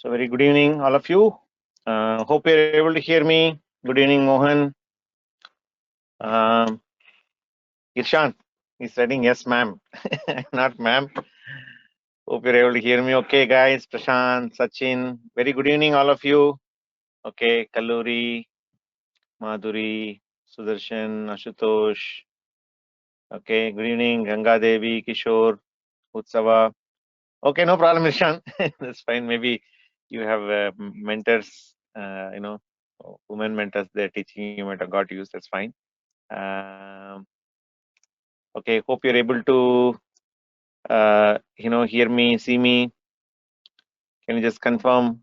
So very good evening, all of you. Hope you're able to hear me. Good evening, Mohan. Um, Irshan is writing yes, ma'am, not ma'am. Hope you're able to hear me. Okay, guys. Prashant, Sachin. Very good evening, all of you. Okay, Kalluri, Madhuri, Sudarshan, Ashutosh. Okay, good evening, Ganga Devi, Kishore, Utsava. Okay, no problem, Irshan. That's fine. Maybe you have mentors, women mentors. They're teaching you might have got used. That's fine. Um, okay, hope you're able to, hear me, see me. Can you just confirm?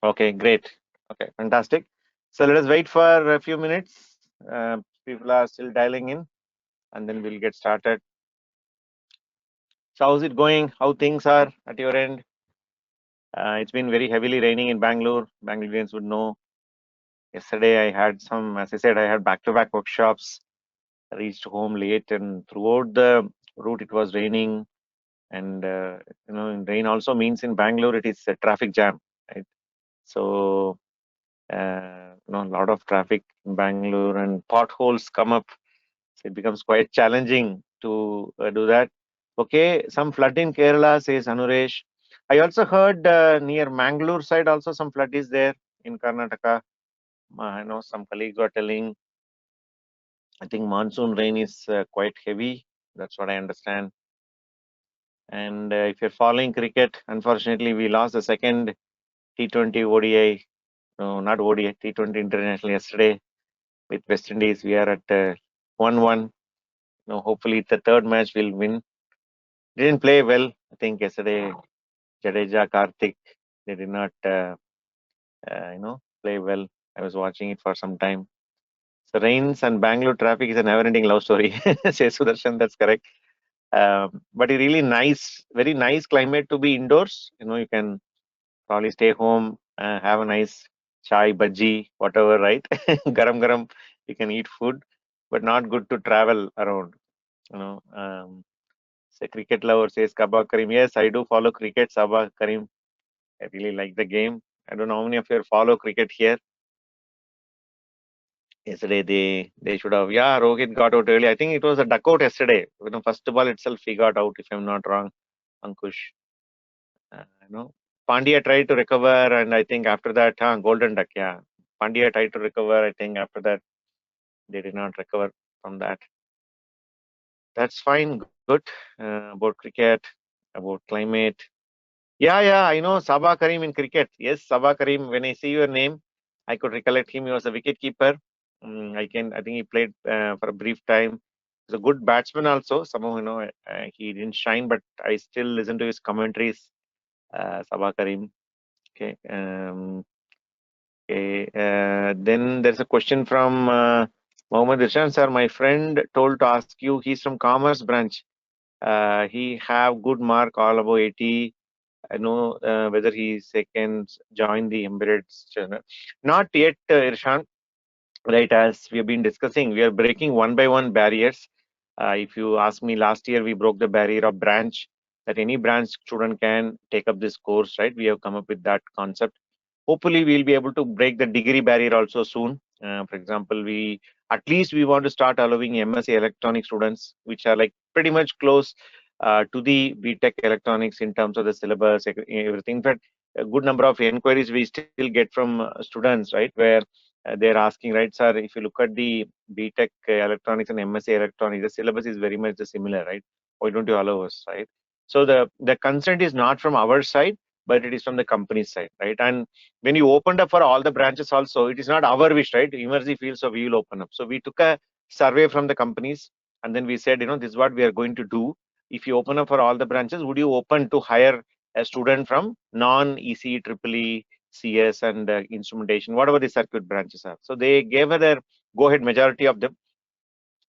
Okay, great. Okay, fantastic. So let us wait for a few minutes. People are still dialing in, and then we'll get started. So how's it going? How things are at your end? It's been very heavily raining in Bangalore. Bangaloreans would know. Yesterday I had some, as I said, I had back-to-back workshops. I reached home late, and throughout the route it was raining. And rain also means in Bangalore it is a traffic jam, right? So a lot of traffic in Bangalore, and potholes come up. So it becomes quite challenging to do that. Okay, some flood in Kerala, says Anuresh. I also heard near Mangalore side also some flood is there in Karnataka. I know some colleagues were telling. I think monsoon rain is quite heavy. That's what I understand. And if you're following cricket, unfortunately, we lost the second T20 ODI, no, not ODI, T20 international yesterday with West Indies. We are at 1-1. Hopefully, the third match will win. Didn't play well. I think yesterday, Jadeja, Karthik, they did not, play well. I was watching it for some time. So rains and Bangalore traffic is a never-ending love story. Says Sudarshan, that's correct. But a really nice, very nice climate to be indoors. You can probably stay home, have a nice chai, bhaji, whatever, right? Garam garam, you can eat food, but not good to travel around. Say cricket lover says Kaba Karim. Yes, I do follow cricket, Sabah Karim. I really like the game. I don't know how many of you follow cricket here. Yesterday they should have. Yeah, Rohit got out early. I think it was a duck out yesterday. First ball itself he got out, if I'm not wrong. Ankush. Uh, you know, Pandya tried to recover, and I think after that, golden duck. Yeah, Pandya tried to recover. I think after that, they did not recover from that. That's fine. Good. About cricket, about climate. Yeah. I know Sabah Karim in cricket. Yes, Sabah Karim. When I see your name, I could recollect him. He was a wicket keeper. I think he played for a brief time. He's a good batsman also. Somehow, he didn't shine, but I still listen to his commentaries. Sabah Karim. Okay. Okay. Then there's a question from Mohammed Ishan, sir. My friend told to ask you. He's from Commerce branch. He have good mark all above 80. I know whether he can join the embedded channel. Not yet, Irshan. Right, as we have been discussing, we are breaking one by one barriers. If you ask me, last year we broke the barrier of branch, that any branch student can take up this course, right? We have come up with that concept. Hopefully we'll be able to break the degree barrier also soon. For example, we at least we want to start allowing MSc electronic students, which are like pretty much close to the BTech electronics in terms of the syllabus, everything. In fact, a good number of inquiries we still get from students, right, where they're asking, right, sir, if you look at the BTech electronics and MSc electronics, the syllabus is very much similar, right? Why don't you allow us, right? So the consent is not from our side, but it is from the company's side, right? And when you opened up for all the branches also, it is not our wish, right? Emergency field, so we will open up. So we took a survey from the companies, and then we said, this is what we are going to do. If you open up for all the branches, would you open to hire a student from non-EC, triple E, CS, and instrumentation, whatever the circuit branches are? So they gave her their go-ahead majority of them.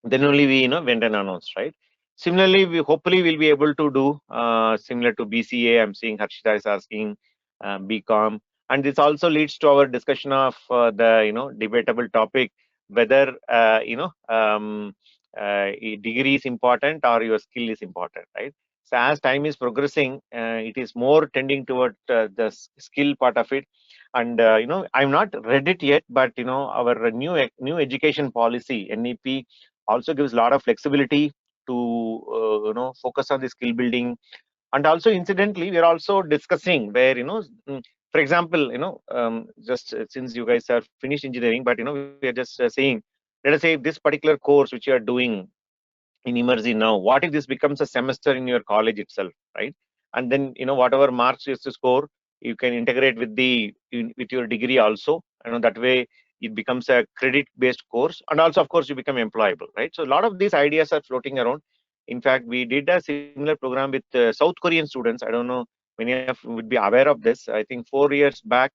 Then only we went and announced, right? Similarly, we hopefully will be able to do similar to BCA. I'm seeing Harshita is asking BCom, and this also leads to our discussion of the debatable topic whether a degree is important or your skill is important, right? So as time is progressing, it is more tending toward the skill part of it. And I'm not read it yet, but our new education policy (NEP) also gives a lot of flexibility to focus on the skill building. And also, incidentally, we are also discussing where for example, just since you guys are finished engineering, but we are just saying, let us say this particular course which you are doing in immersive now, what if this becomes a semester in your college itself, right? And then whatever marks you have to score, you can integrate with with your degree also. That way it becomes a credit based course, and also of course you become employable, right? So a lot of these ideas are floating around. In fact, we did a similar program with South Korean students. I don't know, many of you would be aware of this. I think 4 years back,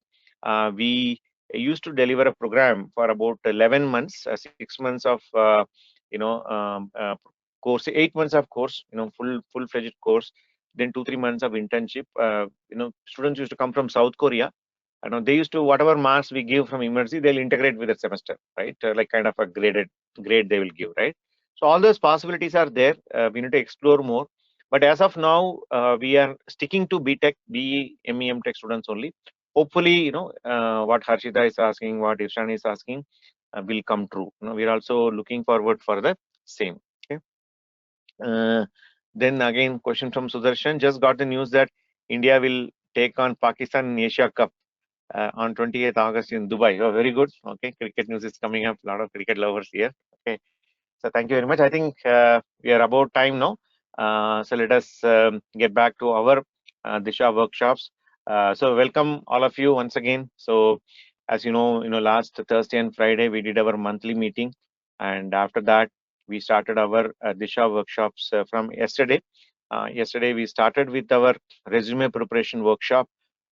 we used to deliver a program for about 11 months, 6 months of course, 8 months of course, full-fledged course, then 2-3 months of internship. Students used to come from South Korea. They used to, whatever marks we give from immersive, they'll integrate with the semester, right? Like kind of a grade they will give, right? So all those possibilities are there. We need to explore more. But as of now, we are sticking to BTech, BE, ME, Tech students only. Hopefully, what Harshita is asking, what Ishan is asking, will come true. We are also looking forward for the same. Okay. Then again, question from Sudarshan. Just got the news that India will take on Pakistan in Asia Cup on 28th August in Dubai. Oh, very good. Okay, cricket news is coming up. A lot of cricket lovers here. Okay, so thank you very much. I think we are about time now. So let us get back to our DISHA workshops. So welcome all of you once again. So as last Thursday and Friday we did our monthly meeting, and after that we started our DISHA workshops from yesterday. Yesterday we started with our resume preparation workshop,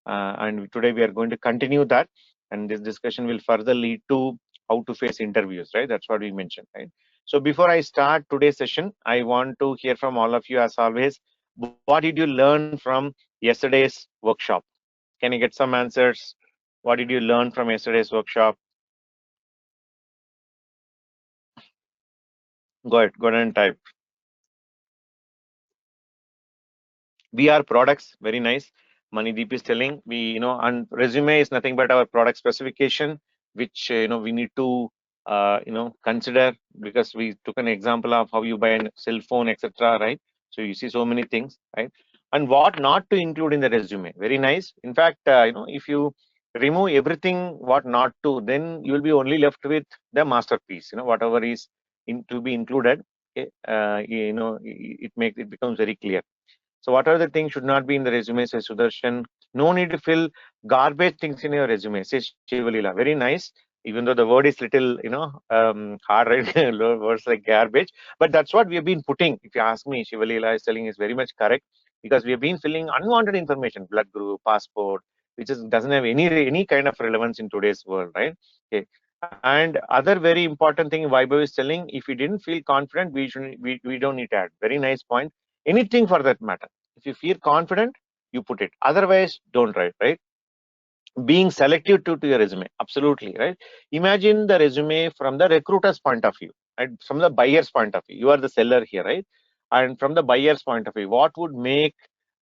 and today we are going to continue that. And this discussion will further lead to how to face interviews, right? That's what we mentioned, right? So before I start today's session, I want to hear from all of you as always. What did you learn from yesterday's workshop? Can you get some answers? What did you learn from yesterday's workshop? Go ahead and type. We are products, very nice. Manideep is telling, and resume is nothing but our product specification, which we need to consider, because we took an example of how you buy a cell phone, etc., right? So you see so many things, right? And what not to include in the resume, very nice. In fact, if you remove everything what not to, then you will be only left with the masterpiece, whatever is to be included. Okay, it becomes very clear. So what are the things should not be in the resume, says Sudarshan? No need to fill garbage things in your resume, says Shivalila. Very nice. Even though the word is little, hard, right? Words like garbage. But that's what we have been putting. If you ask me, Shivalila is telling is very much correct, because we have been filling unwanted information, blood group, passport, which doesn't have any kind of relevance in today's world, right? Okay. And other very important thing Vaibhav is telling, if we didn't feel confident, we don't need to add. Very nice point. Anything for that matter. If you feel confident, you put it. Otherwise, don't write, right? Being selective to your resume, absolutely, right? Imagine the resume from the recruiter's point of view, right? From the buyer's point of view. You are the seller here, right? And from the buyer's point of view, what would make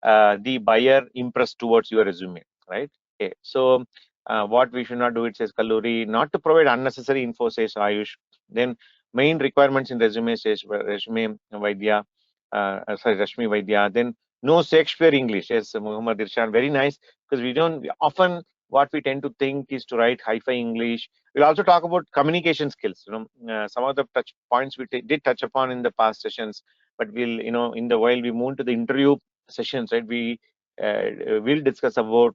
the buyer impressed towards your resume, right? Okay. So what we should not do, it says Kalluri, not to provide unnecessary info, says Ayush. Then main requirements in resume, says resume Vaidya, sorry, Rashmi Vaidya. Then no Shakespeare English, yes, Muhammad Irshan, very nice, because we often, what we tend to think is to write hi-fi English. We'll also talk about communication skills. Some of the touch points we did touch upon in the past sessions, but we'll, in the while we move to the interview sessions, right? We will discuss about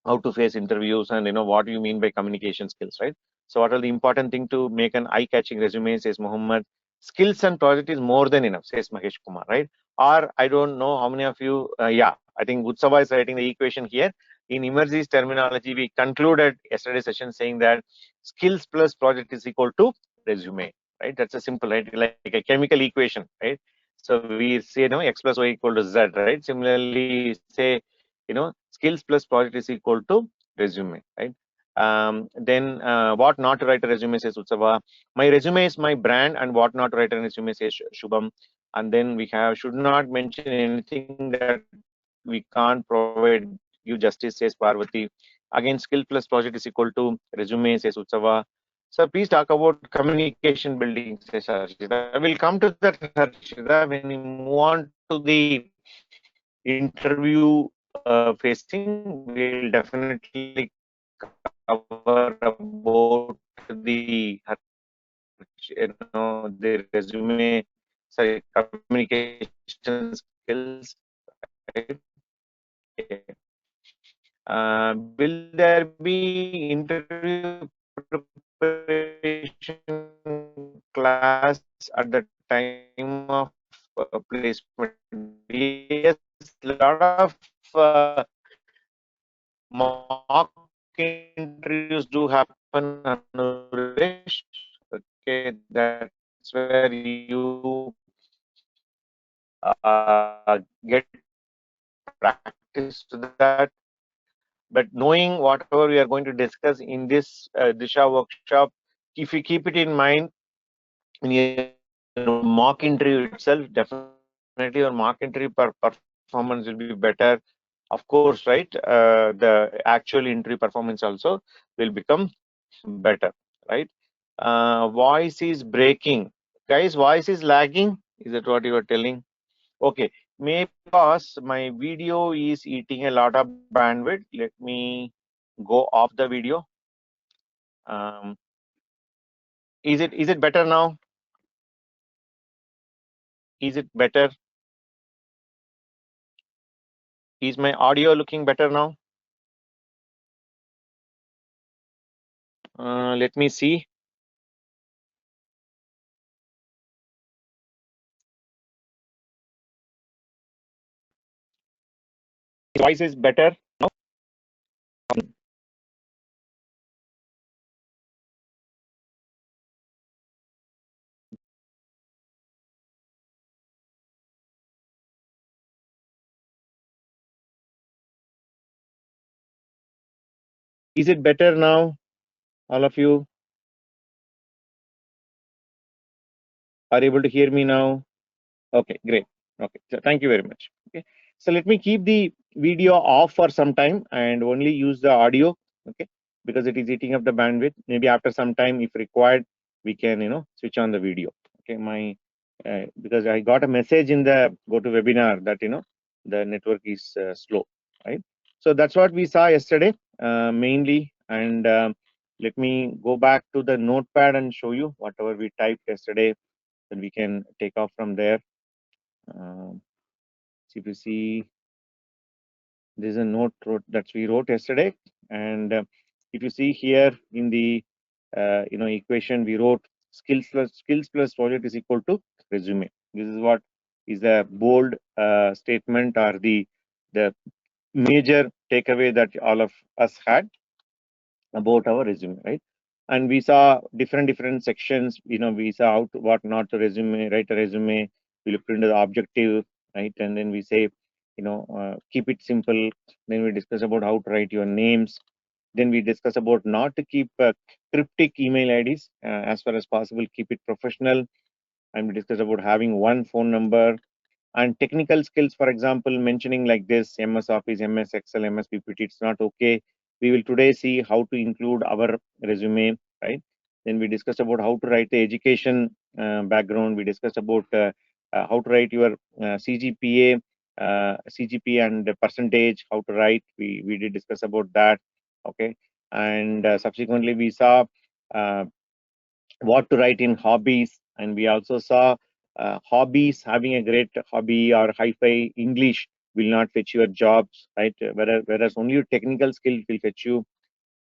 how to face interviews, and what do you mean by communication skills, right? So what are the important thing to make an eye-catching resume, says Muhammad. Skills and project is more than enough, says Mahesh Kumar, right? Or I don't know how many of you, yeah, I think Utsava is writing the equation here. In Immersive's terminology, we concluded yesterday's session saying that skills plus project is equal to resume, right? That's a simple, right? Like a chemical equation, right? So we say, X plus Y equal to Z, right? Similarly, say, skills plus project is equal to resume, right? Then what not to write a resume, says Utsava. My resume is my brand, and what not to write a resume, says Shubham. And then we have should not mention anything that we can't provide you justice, says Parvati. Again, skill plus project is equal to resume, says Utsava. So please talk about communication building, says Harshita. We'll come to that, Harshita, when we move on to the interview facing. We'll definitely cover about the resume, sorry, communication skills, right? Okay. Will there be interview preparation class at the time of placement? Yes, a lot of mock interviews do happen, Anuresh. Okay, that's where you get practice to that. But knowing whatever we are going to discuss in this Disha workshop, if you keep it in mind in your mock interview itself, definitely your mock interview performance will be better. Of course, right? The actual interview performance also will become better, right? Voice is breaking. Guys, voice is lagging. Is that what you are telling? Okay, maybe because my video is eating a lot of bandwidth. Let me go off the video. Um, is it better now? Is it better? Is my audio looking better now? Let me see. Voice is better now. Is it better now? All of you are able to hear me now? Okay, great. Okay, so thank you very much. Okay, so let me keep the video off for some time and only use the audio. Okay, because it is eating up the bandwidth. Maybe after some time, if required, we can switch on the video. Okay, my because I got a message in the go to webinar that the network is slow, right? So that's what we saw yesterday mainly, and let me go back to the notepad and show you whatever we typed yesterday, then we can take off from there. So if you see, there's a note that we wrote yesterday, and if you see here in the equation, we wrote skills plus project is equal to resume. This is what is the bold statement or the major takeaway that all of us had about our resume, right? And we saw different sections. We saw how to, what not to resume, write a resume. We looked into the objective, right? And then we say, keep it simple. Then we discuss about how to write your names. Then we discuss about not to keep cryptic email IDs as far as possible. Keep it professional. And we discuss about having one phone number, and technical skills, for example, mentioning like this MS Office, MS Excel, MS PPT, it's not okay. We will today see how to include our resume, right? Then we discussed about how to write the education background. We discussed about how to write your CGPA, CGP and the percentage, how to write. We did discuss about that, okay? And subsequently we saw what to write in hobbies, and we also saw hobbies. Having a great hobby or hi-fi English will not fetch your jobs, right? Whereas only your technical skill will fetch you.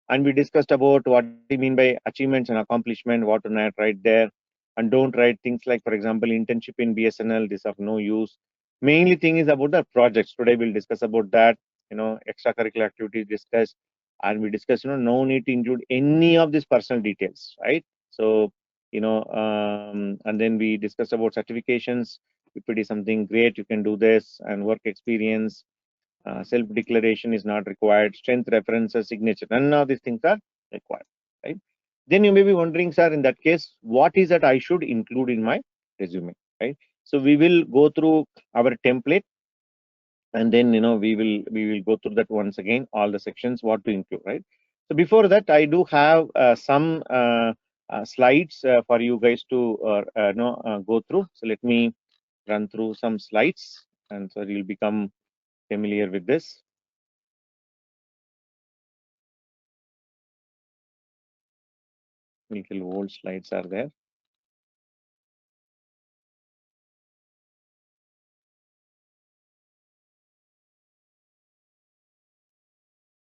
And we discussed about what we mean by achievements and accomplishment, what to not write there, and don't write things like, for example, internship in BSNL, this of no use. Mainly thing is about the projects. Today we'll discuss about that, extracurricular activities discussed, and we discuss, no need to include any of these personal details, right? So, and then we discuss about certifications. If it is something great, you can do this, and work experience, self-declaration is not required, strength references, signature, none of these things are required, right? Then you may be wondering, sir, in that case, what is that I should include in my resume, right? So we will go through our template, and then we will go through that once again, all the sections what to include, right? So before that, I do have some slides for you guys to go through. So let me run through some slides, and so you'll become familiar with this. Little old slides are there.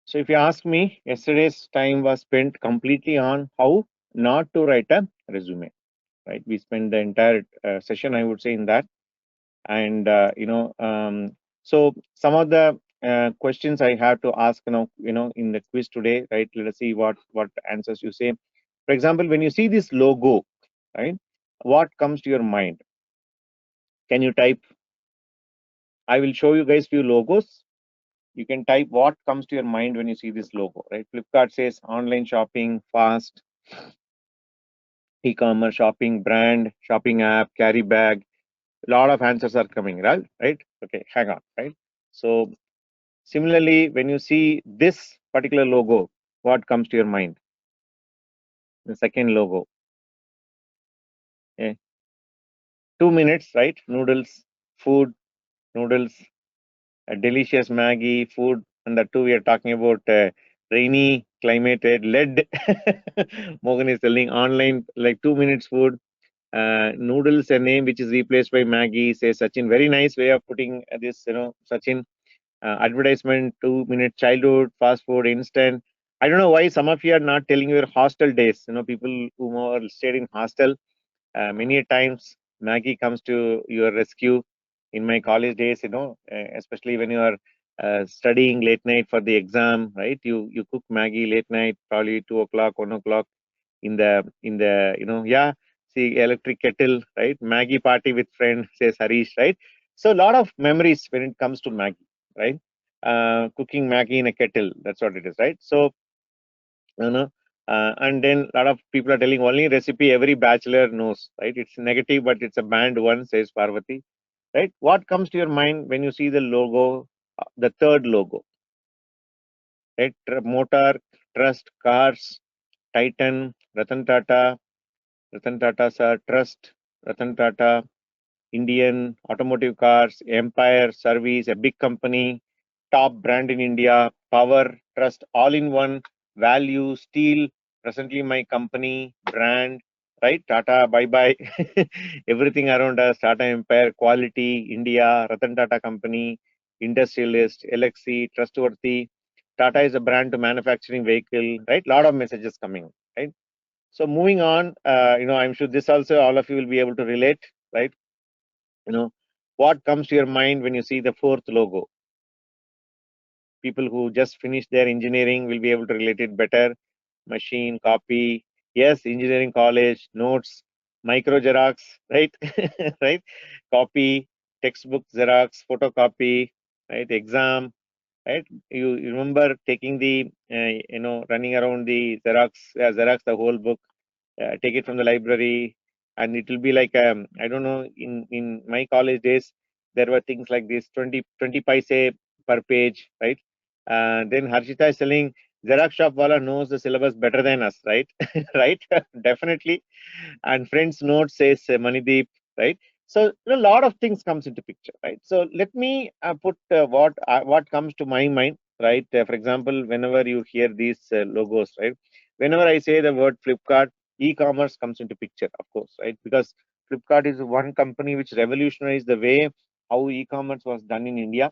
So if you ask me, yesterday's time was spent completely on how not to write a resume, right? We spent the entire session, I would say, in that. And so some of the questions I have to ask in the quiz today, right? Let us see what answers you say. For example, when you see this logo, right, what comes to your mind? Can you type? I will show you guys few logos. You can type what comes to your mind when you see this logo, right? Flipkart says online shopping, fast, e-commerce, shopping, brand, shopping app, carry bag. A lot of answers are coming, right? Right? Okay, hang on, right? So similarly, when you see this particular logo, what comes to your mind? The second logo. Okay. 2 minutes, right? Noodles, food, noodles, a delicious Maggie, food, and the two we are talking about rainy climate, lead. Morgan is selling online like 2 minutes food. Noodles, a name which is replaced by Maggie, says Sachin. Very nice way of putting this, Sachin. Advertisement, 2 minute childhood, fast food, instant. I don't know why some of you are not telling your hostel days. People who are stayed in hostel, many times Maggie comes to your rescue. In my college days, especially when you are studying late night for the exam, right? You cook Maggie late night, probably 2 o'clock, 1 o'clock in the yeah. See, electric kettle, right? Maggie party with friend, says Harish, right? So a lot of memories when it comes to Maggie, right? Cooking Maggie in a kettle, that's what it is, right? So you know and then a lot of people are telling only recipe every bachelor knows, right? It's negative, but it's a banned one, says Parvati, right? What comes to your mind when you see the logo, the third logo, right? Motor, trust, cars, Titan, Ratan Tata sir, trust, Ratan Tata, Indian automotive cars, Empire Service, a big company, top brand in India, power, trust, all in one, value, steel, presently my company, brand, right? Tata, bye bye. Everything around us, Tata Empire, quality, India, Ratan Tata company, industrialist, LXC, trustworthy. Tata is a brand to manufacturing vehicle, right? Lot of messages coming, right? So moving on, I'm sure this also all of you will be able to relate, right? What comes to your mind when you see the fourth logo? People who just finished their engineering will be able to relate it better. Machine, copy, yes, engineering college, notes, micro xerox, right? Right? Copy, textbook xerox, photocopy, right? Exam, right? You remember taking the running around the xerox the whole book, take it from the library, and it will be like I don't know, in my college days there were things like this, 20 paise per page, right? Then Harshita is telling Xerox shop wala knows the syllabus better than us, right? Right? Definitely. And friends note, says Manideep, right? So a lot of things comes into picture, right? So let me put what comes to my mind, right? For example, whenever you hear these logos, right? Whenever I say the word Flipkart, e-commerce comes into picture, of course, right? Because Flipkart is one company which revolutionized the way how e-commerce was done in India.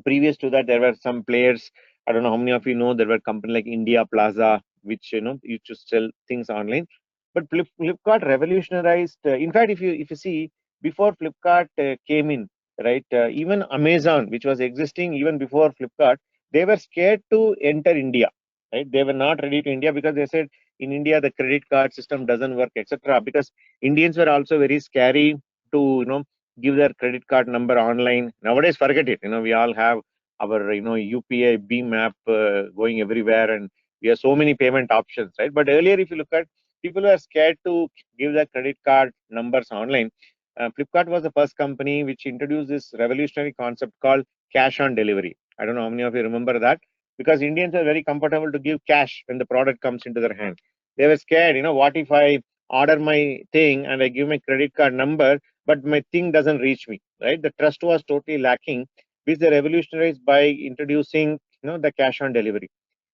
Previous to that, there were some players. I don't know how many of you know, there were company like India Plaza, which used to sell things online. But Flipkart revolutionized. In fact, if you see, before Flipkart came in, right, even Amazon, which was existing even before Flipkart, they were scared to enter India, right? They were not ready to India because they said in India the credit card system doesn't work, etc. Because Indians were also very scary to give their credit card number online. Nowadays, forget it. We all have our UPI Beam app going everywhere, and we have so many payment options, right? But earlier, if you look at, people were scared to give their credit card numbers online. Flipkart was the first company which introduced this revolutionary concept called cash on delivery. I don't know how many of you remember that, because Indians are very comfortable to give cash when the product comes into their hand. They were scared, what if I order my thing and I give my credit card number, but my thing doesn't reach me, right? The trust was totally lacking, which they revolutionized by introducing, the cash on delivery.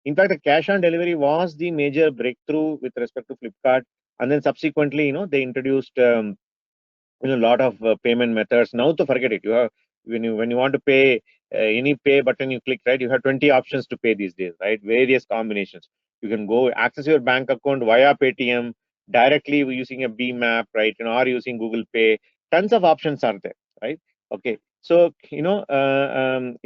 In fact, the cash on delivery was the major breakthrough with respect to Flipkart. And then subsequently, they introduced a lot of payment methods. Now to forget it, you have when you want to pay any pay button you click, right, you have 20 options to pay these days, right? Various combinations. You can go access your bank account via Paytm directly using a Beam app, right, or using Google Pay. Tons of options are there, right? Okay, so the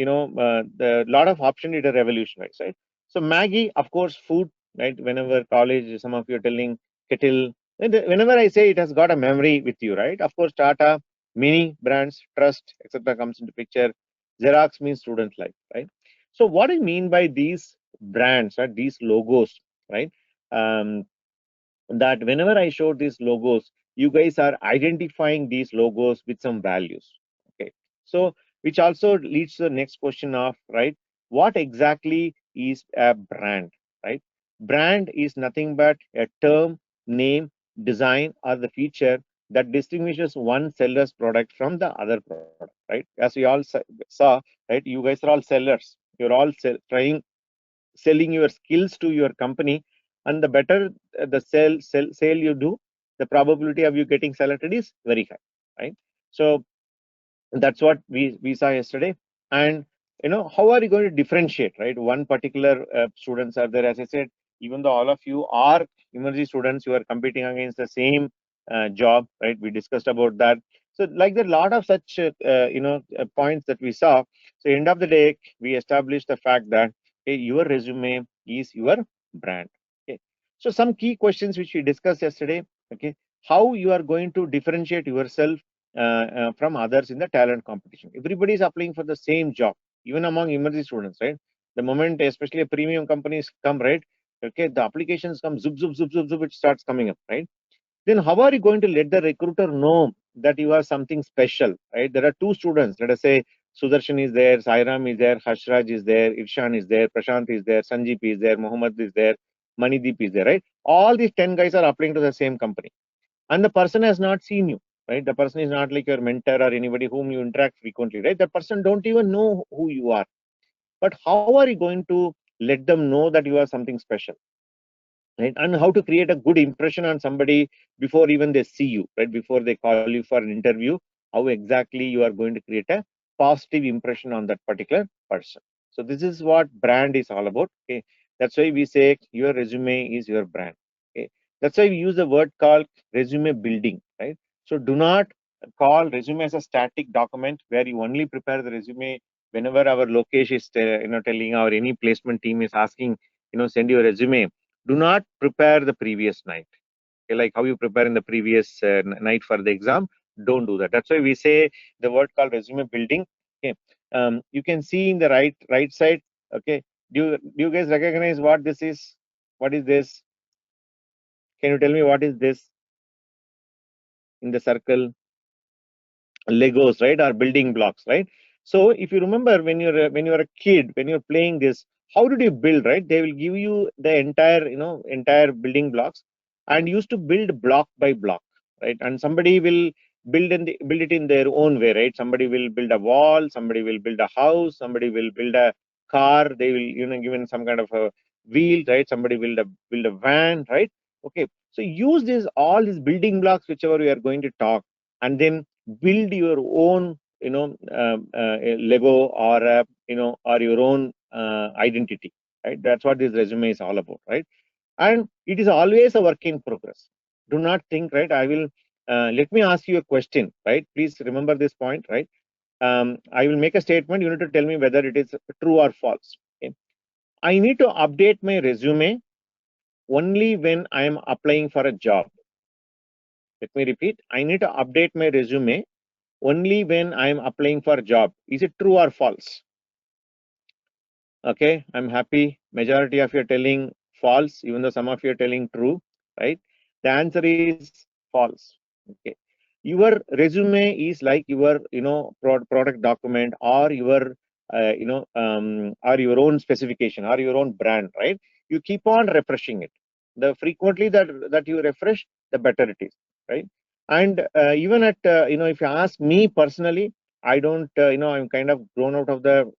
lot of option is a revolution, right? So Maggie, of course, food, right? Whenever college, some of you are telling kettle. Whenever I say it has got a memory with you, right? Of course, Tata, many brands, trust, etc. comes into picture. Xerox means student life, right? So what I mean by these brands, right? These logos, right? Um, that whenever I show these logos, you guys are identifying these logos with some values. Okay. So which also leads to the next question of, right, what exactly is a brand, right? Brand is nothing but a term, name, design, or the feature that distinguishes one seller's product from the other product, right? As we all saw, right, you guys are all sellers. You're all trying selling your skills to your company, and the better the sale you do, the probability of you getting selected is very high, right? So that's what we saw yesterday. And how are you going to differentiate, right? One particular students are there, as I said, even though all of you are emergency students, you are competing against the same job, right? We discussed about that. So like there are a lot of such points that we saw. So end of the day, we established the fact that, okay, your resume is your brand. Okay, so some key questions which we discussed yesterday. Okay, how you are going to differentiate yourself from others in the talent competition. Everybody is applying for the same job, even among emergency students, right? The moment, especially premium companies come, right? Okay, the applications come, zoop, zoop, zoop, zoop, zoop, it starts coming up, right? Then how are you going to let the recruiter know that you are something special, right? There are two students, let us say Sudarshan is there, Sairam is there, Hashraj is there, Irshan is there, Prashant is there, Sanjeep is there, Mohammed is there, Manideep is there, right? All these 10 guys are applying to the same company, and the person has not seen you, right? The person is not like your mentor or anybody whom you interact frequently, right? The person don't even know who you are. But how are you going to let them know that you are something special, right? And how to create a good impression on somebody before even they see you, right? Before they call you for an interview, how exactly you are going to create a positive impression on that particular person. So this is what brand is all about. Okay, that's why we say your resume is your brand. Okay, that's why we use the word called resume building, right? So do not call resume as a static document where you only prepare the resume whenever our location is telling, or any placement team is asking, send your resume. Do not prepare the previous night. Okay, like how you prepare in the previous night for the exam. Don't do that. That's why we say the word called resume building. Okay, you can see in the right side. Okay, do you guys recognize what this is? What is this? Can you tell me what is this in the circle? Legos, right, or building blocks, right? So if you remember, when you're a kid, when you're playing this, how did you build, right? They will give you the entire building blocks, and used to build block by block, right? And somebody will build it in their own way, right? Somebody will build a wall, somebody will build a house, somebody will build a car, they will given some kind of a wheel, right? Somebody build a van, right? Okay, so use this all these building blocks whichever we are going to talk, and then build your own Lego, or or your own identity, right? That's what this resume is all about, right? And it is always a work in progress. Do not think, right, I will let me ask you a question, right? Please remember this point, right? I will make a statement, you need to tell me whether it is true or false. Okay, I need to update my resume only when I am applying for a job. Let me repeat, I need to update my resume only when I am applying for a job. Is it true or false? Okay, I'm happy. Majority of you are telling false, even though some of you are telling true, right? The answer is false. Okay. Your resume is like your, product document, or your, or your own specification, or your own brand, right? You keep on refreshing it. The frequently that you refresh, the better it is, right? And even at, if you ask me personally, I don't, I'm kind of grown out of the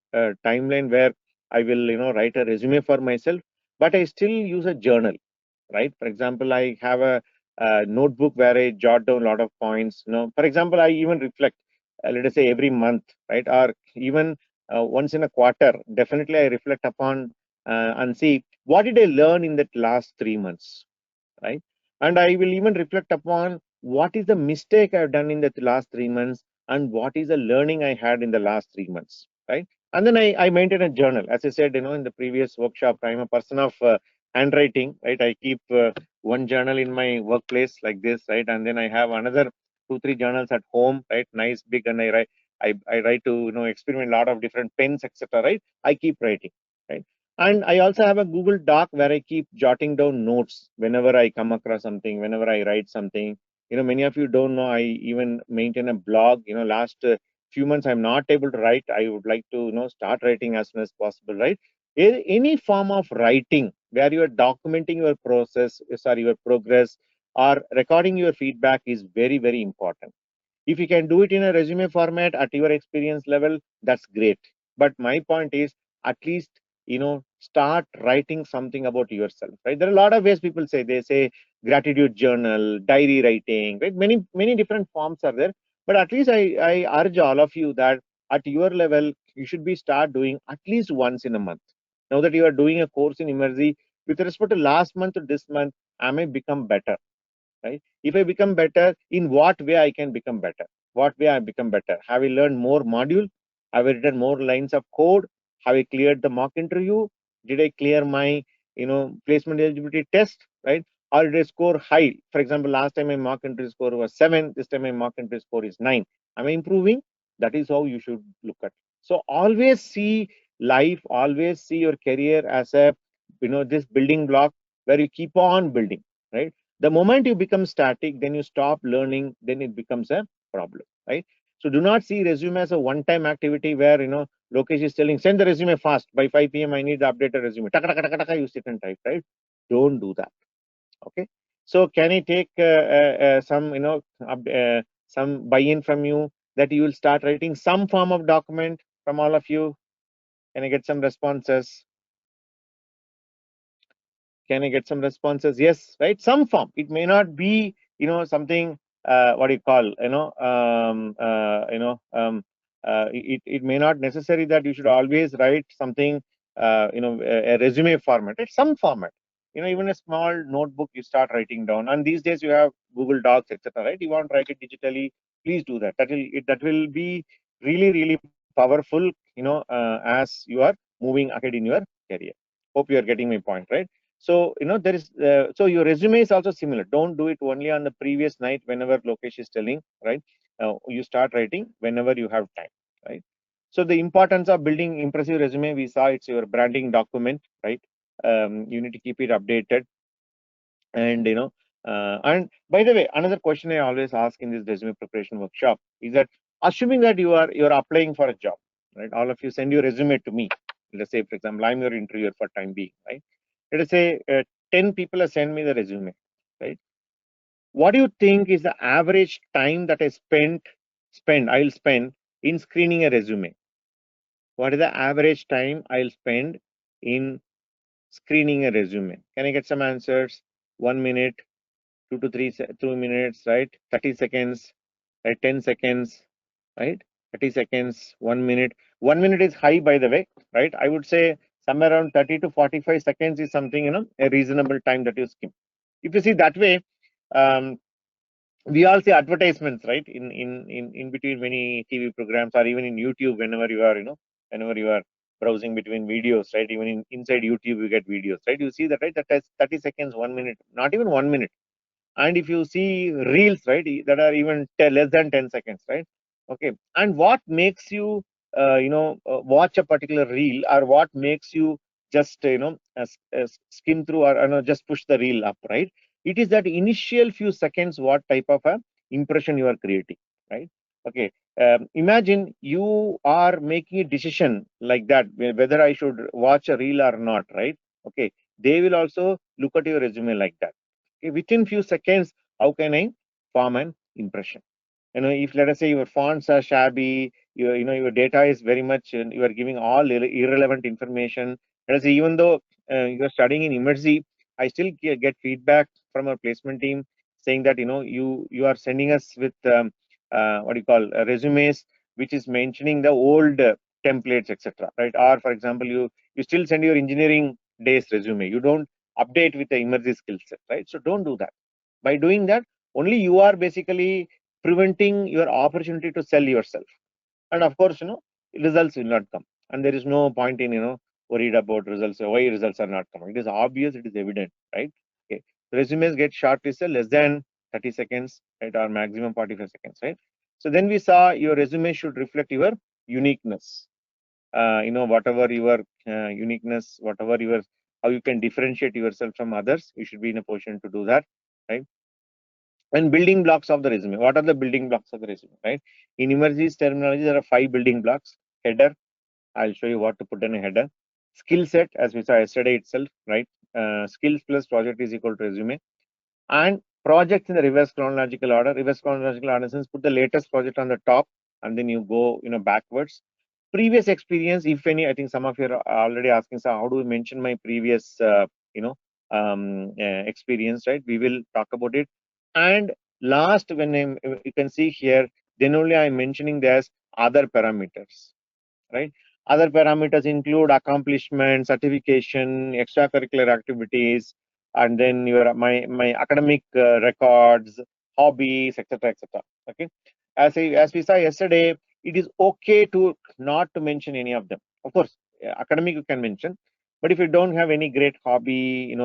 timeline where I will, write a resume for myself, but I still use a journal, right? For example, I have a notebook where I jot down a lot of points. For example, I even reflect, let us say every month, right? Or even once in a quarter. Definitely, I reflect upon and see what did I learn in that last 3 months, right? And I will even reflect upon what is the mistake I've done in the last 3 months, and what is the learning I had in the last 3 months, right? And then I maintain a journal. As I said, in the previous workshop, I'm a person of handwriting, right? I keep one journal in my workplace like this, right? And then I have another two, three journals at home, right? Nice, big, and I write. I write to experiment a lot of different pens, etc. Right? I keep writing, right? And I also have a Google Doc where I keep jotting down notes whenever I come across something, whenever I write something. Many of you don't know, I even maintain a blog. Last few months I'm not able to write. I would like to, start writing as soon as possible, right? Any form of writing where you are documenting your process, sorry, your progress, or recording your feedback is very, very important. If you can do it in a resume format at your experience level, that's great. But my point is, at least start writing something about yourself, right? There are a lot of ways people say. They say gratitude journal, diary writing, right? Many different forms are there. But at least I urge all of you that at your level, you should be start doing at least once in a month. Now that you are doing a course in Emergy, with respect to last month to this month, I may become better, right? If I become better, in what way I can become better? What way I become better? Have I learned more module? Have I written more lines of code? Have I cleared the mock interview? Did I clear my, placement eligibility test, right? Or did I score high? For example, last time my mock interview score was 7. This time my mock interview score is 9. Am I improving? That is how you should look at. So always see life, always see your career as a, this building block where you keep on building, right? The moment you become static, then you stop learning, then it becomes a problem, right? So do not see resume as a one-time activity where, Lokesh is telling, send the resume fast. By 5 p.m., I need the updated resume. Taka, taka, taka, taka, you sit and type, right? Don't do that, okay? So can I take some, some buy-in from you that you will start writing some form of document from all of you? Can I get some responses? Can I get some responses? Yes, right? Some form. It may not be, something, what do you call, it may not necessary that you should always write something, a resume format. It's some format. Even a small notebook you start writing down. And these days you have Google Docs, etc. Right? You want to write it digitally, please do that. That will be really, really powerful, as you are moving ahead in your career. Hope you are getting my point, right? So, there is, so your resume is also similar. Don't do it only on the previous night whenever Lokesh is telling, right? You start writing whenever you have time, right? So the importance of building impressive resume, we saw it's your branding document, right? You need to keep it updated. And, and by the way, another question I always ask in this resume preparation workshop is that, assuming that you're applying for a job, right? All of you send your resume to me. Let's say, for example, I'm your interviewer for time being, right? Let us say 10 people have sent me the resume, right? What do you think is the average time that I'll spend in screening a resume? What is the average time I'll spend in screening a resume? Can I get some answers? 1 minute, 2 minutes, right? 30 seconds, right? 10 seconds, right? 30 seconds, 1 minute. 1 minute is high, by the way, right? I would say somewhere around 30 to 45 seconds is something, a reasonable time that you skim. If you see that way, um, we all see advertisements, right? In between many TV programs, or even in YouTube, whenever you are browsing between videos, right? Even inside YouTube, you get videos, right? You see that, right? That has 30 seconds, 1 minute, not even 1 minute. And if you see reels, right, that are even less than 10 seconds, right? Okay. And what makes you, watch a particular reel, or what makes you just, skim through, or just push the reel up, right? It is that initial few seconds, what type of a impression you are creating, right? Okay. Imagine you are making a decision like that, whether I should watch a reel or not, right? Okay. They will also look at your resume like that. Okay. Within few seconds, how can I form an impression? If let us say your fonts are shabby, your data is very much, you are giving all irrelevant information. Let us say, even though you are studying in emergency, I still get feedback from our placement team saying that you are sending us with what you call resumes, which is mentioning the old templates, etc. Right? Or for example, you still send your engineering days resume. You don't update with the emergency skill set, right? So don't do that. By doing that, only you are basically preventing your opportunity to sell yourself. And of course, results will not come. And there is no point in, worried about results, why results are not coming. It is obvious, it is evident, right? Okay. Resumes get shortlisted less than 30 seconds, right? Or maximum 45 seconds, right? So then we saw your resume should reflect your uniqueness. Whatever your uniqueness, whatever your, how you can differentiate yourself from others, you should be in a position to do that, right? And building blocks of the resume. What are the building blocks of the resume, right? In emergencies terminology, there are 5 building blocks. Header, I'll show you what to put in a header. Skill set, as we saw yesterday itself, right? Skills plus project is equal to resume. And projects in the reverse chronological order. Reverse chronological order since put the latest project on the top, and then you go, backwards. Previous experience, if any. I think some of you are already asking, so how do we mention my previous, experience, right? We will talk about it. And last, when you can see here, then only I'm mentioning there's other parameters, right? Other parameters include accomplishment, certification, extracurricular activities, and then my academic records, hobbies, etc., etc. Okay, as we saw yesterday, it is okay to not to mention any of them. Of course, academic you can mention, but if you don't have any great hobby,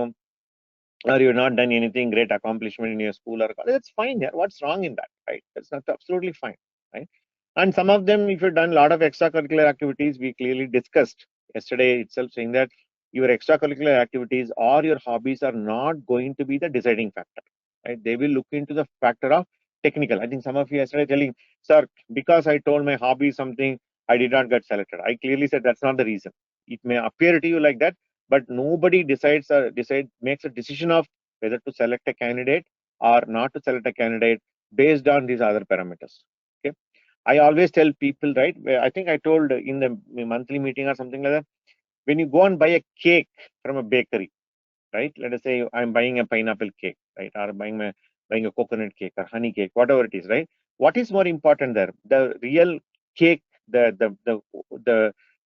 or you've not done anything great accomplishment in your school or college, that's fine. Yeah, what's wrong in that, right? That's not absolutely fine, right? And some of them, if you've done a lot of extracurricular activities, we clearly discussed yesterday itself, saying that your extracurricular activities or your hobbies are not going to be the deciding factor, right? They will look into the factor of technical. I think some of you yesterday telling, sir, because I told my hobby something, I did not get selected. I clearly said that's not the reason. It may appear to you like that, but nobody makes a decision of whether to select a candidate or not to select a candidate based on these other parameters. Okay, I always tell people, right? I think I told in the monthly meeting or something like that, when you go and buy a cake from a bakery, right? Let us say I'm buying a pineapple cake, right? Or buying a coconut cake or honey cake, whatever it is, right? What is more important there? The real cake, the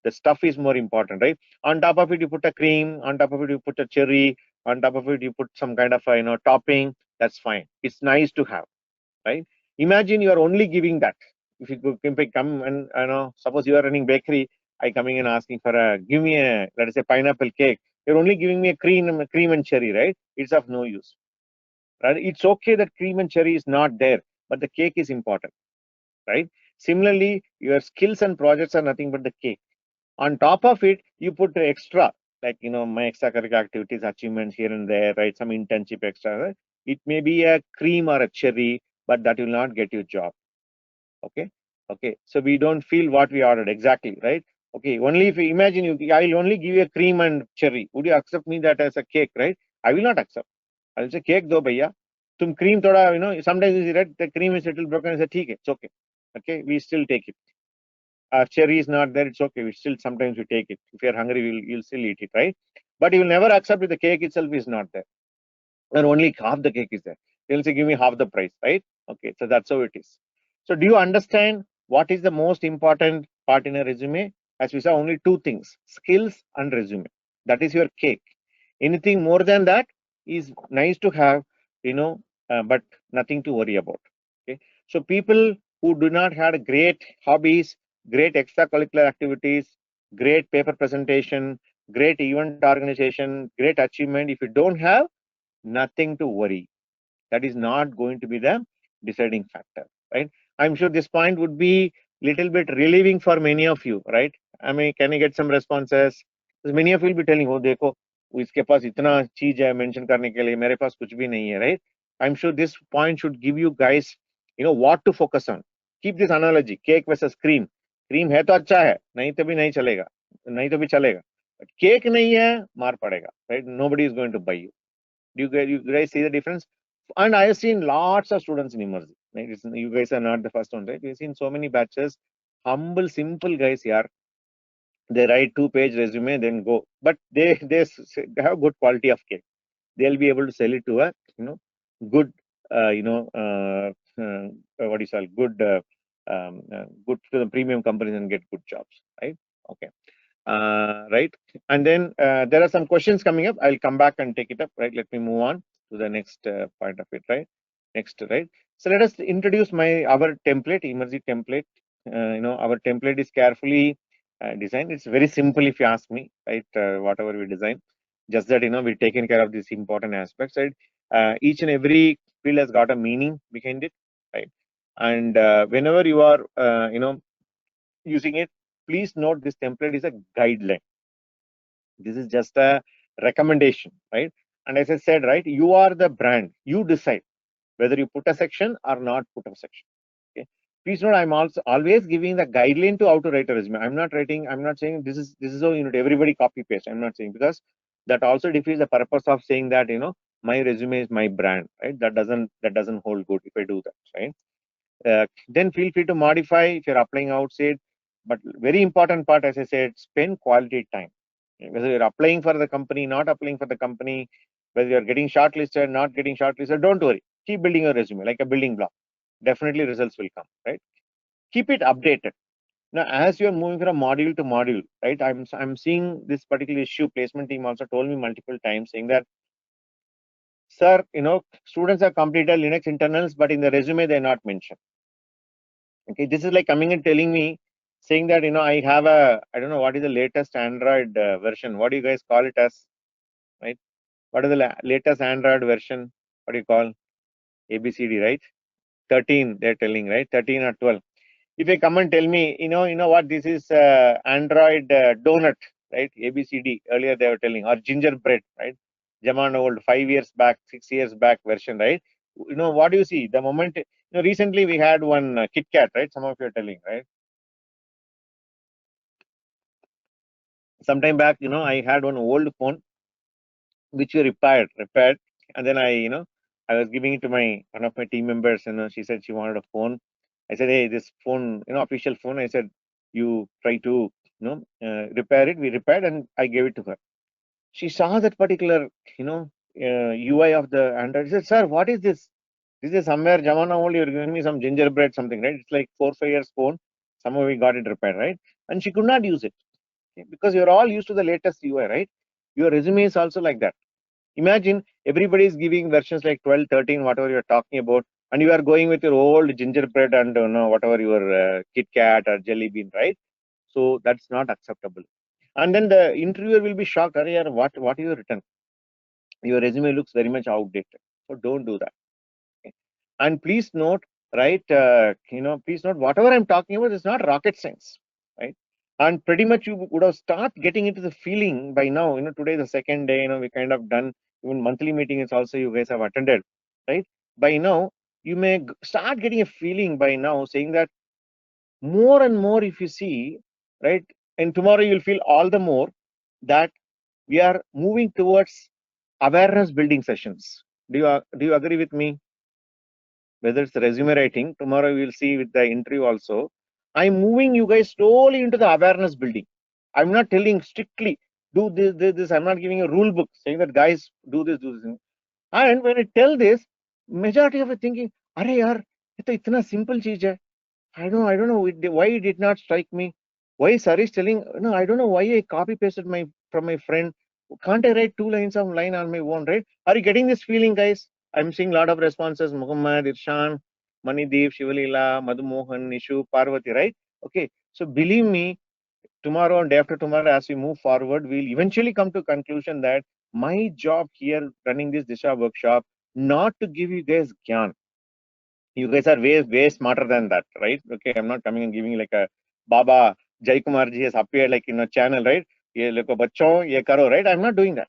the stuff is more important, right? On top of it, you put a cream. On top of it, you put a cherry. On top of it, you put some kind of a, topping. That's fine. It's nice to have, right? Imagine you are only giving that. If you come and suppose you are running bakery, I coming and asking for give me a, let us say, pineapple cake. You're only giving me a cream and cherry, right? It's of no use, right? It's okay that cream and cherry is not there, but the cake is important, right? Similarly, your skills and projects are nothing but the cake. On top of it, you put extra, like my extracurricular activities, achievements here and there, right? Some internship extra, right? It may be a cream or a cherry, but that will not get you job. Okay, okay. So we don't feel what we ordered exactly, right? Okay, only if you imagine I will only give you a cream and cherry. Would you accept me that as a cake, right? I will not accept. I'll say cake do bhaiya. Tum cream thoda, sometimes you see that the cream is little broken. I say, okay, it's okay. Okay, we still take it. Cherry is not there, it's okay. We still sometimes we take it. If you're hungry, you'll still eat it, right? But you will never accept if the cake itself is not there. And only half the cake is there. They'll say, give me half the price, right? Okay, so that's how it is. So do you understand what is the most important part in a resume? As we saw, only 2 things, skills and resume. That is your cake. Anything more than that is nice to have, but nothing to worry about. Okay. So people who do not have great hobbies, great extracurricular activities, great paper presentation, great event organization, great achievement, if you don't have, nothing to worry. That is not going to be the deciding factor, right? I'm sure this point would be little bit relieving for many of you, right? I mean, can I get some responses? Because many of you will be telling, oh, देखो, इसके पास इतना चीज है mention करने के लिए, मेरे पास कुछ भी नहीं है, right? I'm sure this point should give you guys You know what to focus on. Keep this analogy, cake versus cream. Cream है तो अच्छा है, नहीं तो भी नहीं चलेगा, नहीं तो भी चलेगा. But cake नहीं है, मार पड़ेगा, right? Nobody is going to buy you. You guys see the difference? And I have seen lots of students in immersive. Right? You guys are not the first one, right? We've seen so many batches. Humble, simple guys here. They write 2-page resume, then go. But they have good quality of cake. They'll be able to sell it to a good what do you call good good to the premium companies and get good jobs, right? Okay. Right. And then there are some questions coming up. I'll come back and take it up. Right. Let me move on to the next part of it. Right. Next. Right. So let us introduce our template, immersive template. Our template is carefully designed. It's very simple if you ask me. Right. Whatever we design, just that we've taken care of these important aspects. Right. Each and every field has got a meaning behind it. Right. And whenever you are using it, please note this template is a guideline. This is just a recommendation, right? And as I said, right, you are the brand. You decide whether you put a section or not put a section. Okay. Please note, I'm also always giving the guideline to how to write a resume. I'm not saying this is how everybody copy paste. I'm not saying, because that also defeats the purpose of saying that my resume is my brand, right? That doesn't hold good if I do that, right? Then feel free to modify if you're applying outside. But very important part, as I said, spend quality time. Whether you're applying for the company, not applying for the company, whether you're getting shortlisted, not getting shortlisted, don't worry. Keep building your resume like a building block. Definitely results will come, right? Keep it updated. Now, as you're moving from module to module, right? I'm seeing this particular issue. Placement team also told me multiple times saying that, sir, students have completed Linux internals, but in the resume they're not mentioned. Okay, this is like coming and telling me, saying that I have I don't know what is the latest Android version. What do you guys call it as, right? What is the latest Android version? What do you call ABCD, right? 13, they're telling, right? 13 or 12. If they come and tell me, what, this is Android donut, right? ABCD. Earlier they were telling, or gingerbread, right? Jaman old 5 years back, 6 years back version, right? What do you see? The moment, recently we had one Kit Kat, right? Some of you are telling, right? Sometime back, I had one old phone which we repaired, and then I was giving it to one of my team members. She said she wanted a phone. I said, hey, this phone, official phone. I said, you try to, repair it. We repaired, and I gave it to her. She saw that particular, UI of the Android. She said, sir, what is this? This is somewhere Jamana old. You're giving me some gingerbread something, right? It's like 4-5 years phone. Somehow we got it repaired, right? And she could not use it. Okay? Because you're all used to the latest UI, right? Your resume is also like that. Imagine everybody is giving versions like 12, 13, whatever you're talking about, and you are going with your old gingerbread and whatever your Kit Kat or Jelly Bean, right? So that's not acceptable. And then the interviewer will be shocked. Arey, what you written? Your resume looks very much outdated. So don't do that. Okay? And please note, right? Please note whatever I'm talking about is not rocket science, right? And pretty much you would have start getting into the feeling by now. Today is the second day. We kind of done even monthly meetings also. You guys have attended, right? By now you may start getting a feeling by now saying that more and more if you see, right? And tomorrow you'll feel all the more that we are moving towards awareness building sessions. Do you agree with me? Whether it's resume writing, tomorrow we'll see with the interview also. I'm moving you guys slowly into the awareness building. I'm not telling strictly do this. I'm not giving a rule book saying that guys do this, do this. And when I tell this, majority of it thinking, "Arey yaar, ये तो इतना simple चीज है." I don't know why it did not strike me. Why sir is telling, no, I don't know why I copy pasted from my friend. Can't I write 2 lines of line on my own, right? Are you getting this feeling, guys? I'm seeing a lot of responses. Muhammad, Irshan, Manideep, Shivalila, Madhu Mohan, Nishu, Parvati, right? Okay. So believe me, tomorrow and day after tomorrow, as we move forward, we'll eventually come to conclusion that my job here running this DISHA workshop, not to give you guys gyan. You guys are way smarter than that, right? Okay, I'm not coming and giving you like a Baba Jayakumar ji has appeared like in a channel, right? Ye loko bachcho, ye karo, right? I'm not doing that.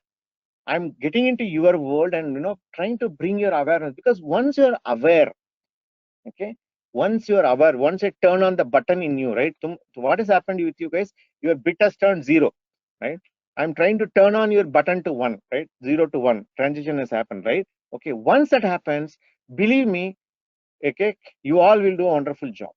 I'm getting into your world and trying to bring your awareness, because once you're aware, Okay. Once you are aware, once I turn on the button in you, right? What has happened with you guys? Your bit has turned 0, right? I'm trying to turn on your button to 1, right? 0 to 1. Transition has happened, right? Okay. Once that happens, believe me, okay, you all will do a wonderful job.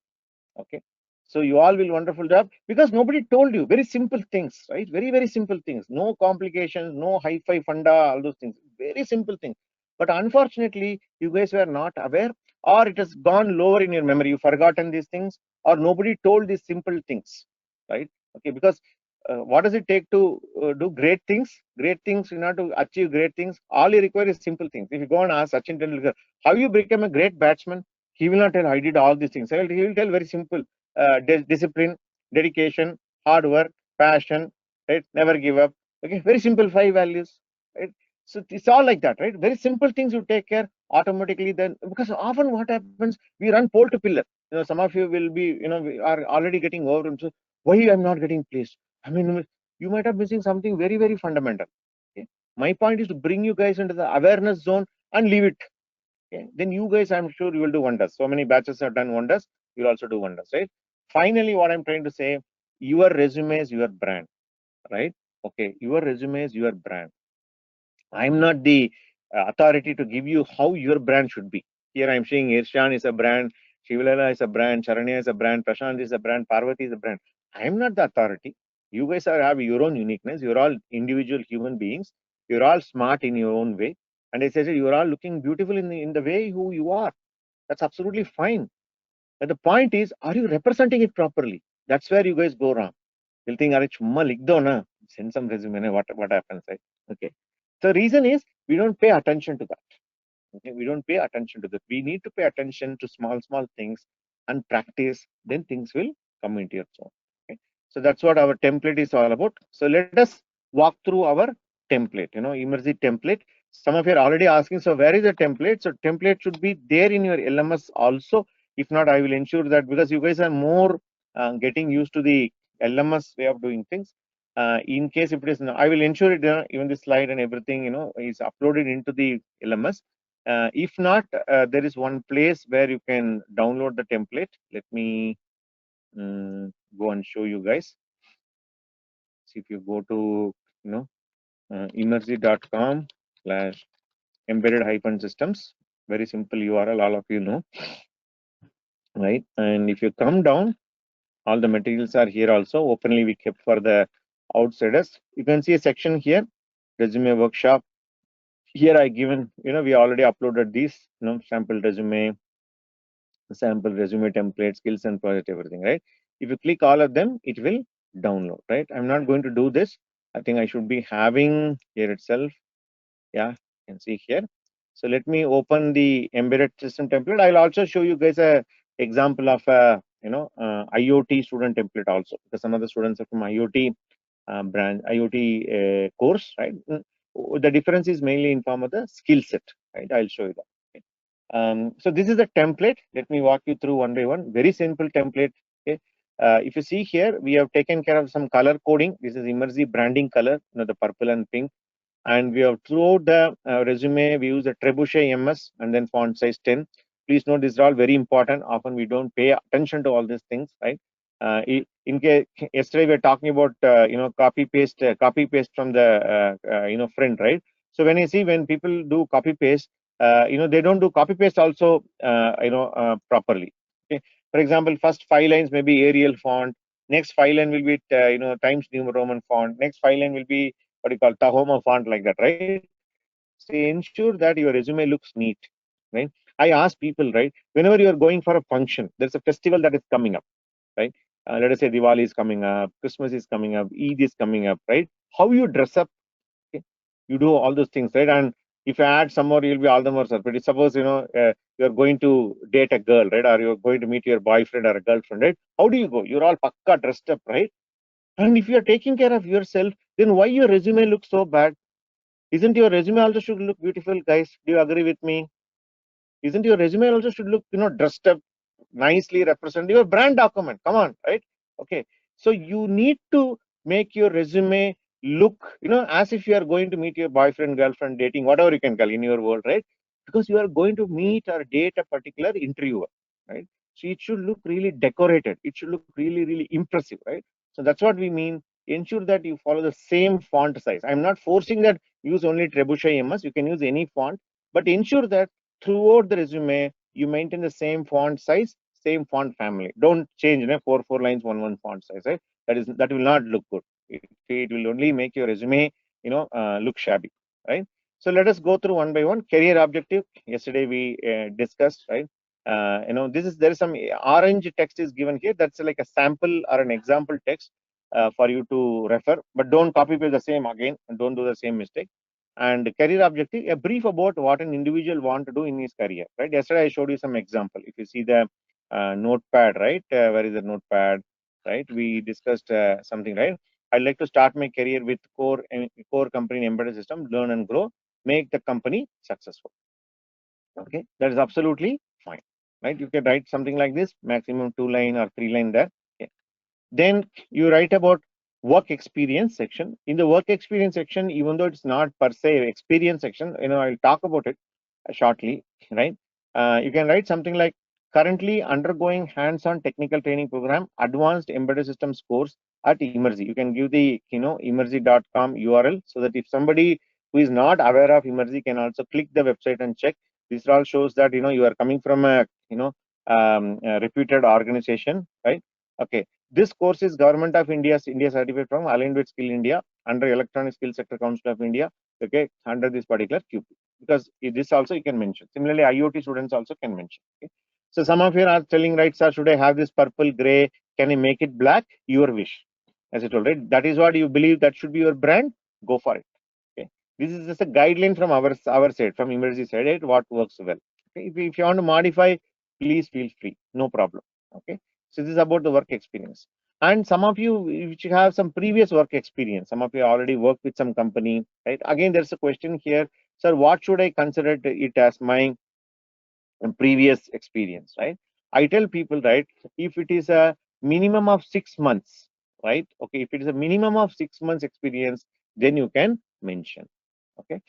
Okay. So you all will wonderful job because nobody told you. Very simple things, right? Very, very simple things. No complications, no hi-fi funda, all those things. Very simple things. But unfortunately, you guys were not aware, or it has gone lower in your memory. You've forgotten these things, or nobody told these simple things, right? Okay, because what does it take to do great things? Great things, you know, to achieve great things. All you require is simple things. If you go and ask Sachin Tendulkar, how you become a great batsman, he will not tell I did all these things. He will tell very simple: discipline, dedication, hard work, passion, right? Never give up. Okay, very simple 5 values, right? So it's all like that, right? Very simple things you take care automatically. Then because often what happens, we run pole to pillar. You know, some of you will be, you know, we are already getting overwhelmed. So why I'm not getting placed? I mean, you might have missing something very, very fundamental. Okay? My point is to bring you guys into the awareness zone and leave it. Okay? Then you guys, I'm sure you will do wonders. So many batches have done wonders. You'll also do wonders, right? Finally, what I'm trying to say, your resume is your brand, right? Okay, your resume is your brand. I'm not the authority to give you how your brand should be. Here I'm saying Irshan is a brand, Shivalala is a brand, Charanya is a brand, Prashant is a brand, Parvati is a brand. I'm not the authority. You guys have your own uniqueness. You're all individual human beings. You're all smart in your own way. And I said, you're all looking beautiful in the way who you are. That's absolutely fine. But the point is, are you representing it properly? That's where you guys go wrong. You'll think, "Arey, chumma likh do na. Send some resume, na, what happens, right?" Okay. So reason is we don't pay attention to that. Okay, we don't pay attention to that. We need to pay attention to small, small things and practice. Then things will come into your zone. Okay. So that's what our template is all about. So let us walk through our template. You know, immersive template. Some of you are already asking, so where is the template? So template should be there in your LMS also. If not, I will ensure that because you guys are more getting used to the LMS way of doing things. In case if it is, I will ensure it. Even the slide and everything, you know, is uploaded into the LMS. If not, there is one place where you can download the template. Let me go and show you guys. See, if you go to, you know, emergy.com/embedded-systems, very simple URL, all of you know, right? And if you come down, all the materials are here also. Openly we kept for the outsiders. You can see a section here, resume workshop. Here I given, you know, we already uploaded these, you know, sample resume template, skills and project, everything, right? If you click all of them, it will download, right? I'm not going to do this. I think I should be having here itself. Yeah, you can see here. So let me open the embedded system template. I'll also show you guys a example of a, you know, IoT student template also, because some of the students are from IoT branch, IoT course, right? The difference is mainly in form of the skill set, right? I'll show you that. So this is the template. Let me walk you through one by one. Very simple template. Okay. If you see here, we have taken care of some color coding. This is immersive branding color, you know, the purple and pink. And we have throughout the resume, we use a trebuchet MS and then font size 10. Please note, these are all very important. Often we don't pay attention to all these things, right? In case yesterday we were talking about you know, copy paste from the you know, friend, right? So when you see, when people do copy paste, you know, they don't do copy paste also you know, properly. Okay. For example, first 5 lines may be Arial font. Next 5 line will be you know, Times New Roman font. Next 5 line will be what you call Tahoma font, like that, right? So ensure that your resume looks neat, right? I ask people, right, whenever you are going for a function, there's a festival that is coming up, right? Let us say Diwali is coming up, Christmas is coming up, Eid is coming up, right? How you dress up, okay? You do all those things, right? And if you add some more, you'll be all the more surprised. Suppose, you know, you're going to date a girl, right? Or you're going to meet your boyfriend or a girlfriend, right? How do you go? You're all pakka dressed up, right? And if you're taking care of yourself, then why your resume looks so bad? Isn't your resume also should look beautiful, guys? Do you agree with me? Isn't your resume also should look, you know, dressed up, nicely represent your brand document? Come on, right? Okay. So you need to make your resume look, you know, as if you are going to meet your boyfriend, girlfriend, dating, whatever you can call in your world, right? Because you are going to meet or date a particular interviewer. right? So it should look really decorated. It should look really, really impressive, right? So that's what we mean. Ensure that you follow the same font size. I'm not forcing that use only Trebuchet MS. You can use any font, but ensure that throughout the resume you maintain the same font size, same font family. Don't change, four lines, one font size, right? That will not look good. It will only make your resume, look shabby, right? So let us go through one by one. Career objective. Yesterday we discussed, right? There is some orange text is given here. That's like a sample or an example text for you to refer, but don't copy paste the same again and don't do the same mistake. And career objective, a brief about what an individual want to do in his career, right? Yesterday I showed you some example. If you see the notepad, right? Where is the notepad, right? We discussed something, right? I'd like to start my career with core company embedded system, learn and grow, make the company successful. Okay, that is absolutely fine, right? You can write something like this, maximum 2 line or 3 line there. Okay. Then you write about work experience section. In the work experience section, even though it's not per se experience section, I'll talk about it shortly, right? You can write something like currently undergoing hands-on technical training program, advanced embedded systems course at Emergy. You can give the emergy.com URL so that if somebody who is not aware of Emergy can also click the website and check. This all shows that you are coming from a reputed organization, right? Okay. This course is Government of India certificate from aligned with Skill India under Electronic Skill Sector Council of India. Okay, under this particular QP, because this also you can mention. Similarly, IoT students also can mention. Okay? So some of you are telling, right, sir, should I have this purple, gray? Can I make it black? Your wish. As I told, right, that is what you believe that should be your brand. Go for it. Okay, this is just a guideline from our side, from emergency side, right? What works well. Okay, if you want to modify, please feel free. No problem. Okay, so this is about the work experience. And some of you which have some previous work experience, some of you already worked with some company, right? Again, there's a question here, sir, what should I consider it as my previous experience, right? I tell people, right, if it is a minimum of 6 months, right? Okay, if it is a minimum of 6 months experience, then you can mention, okay,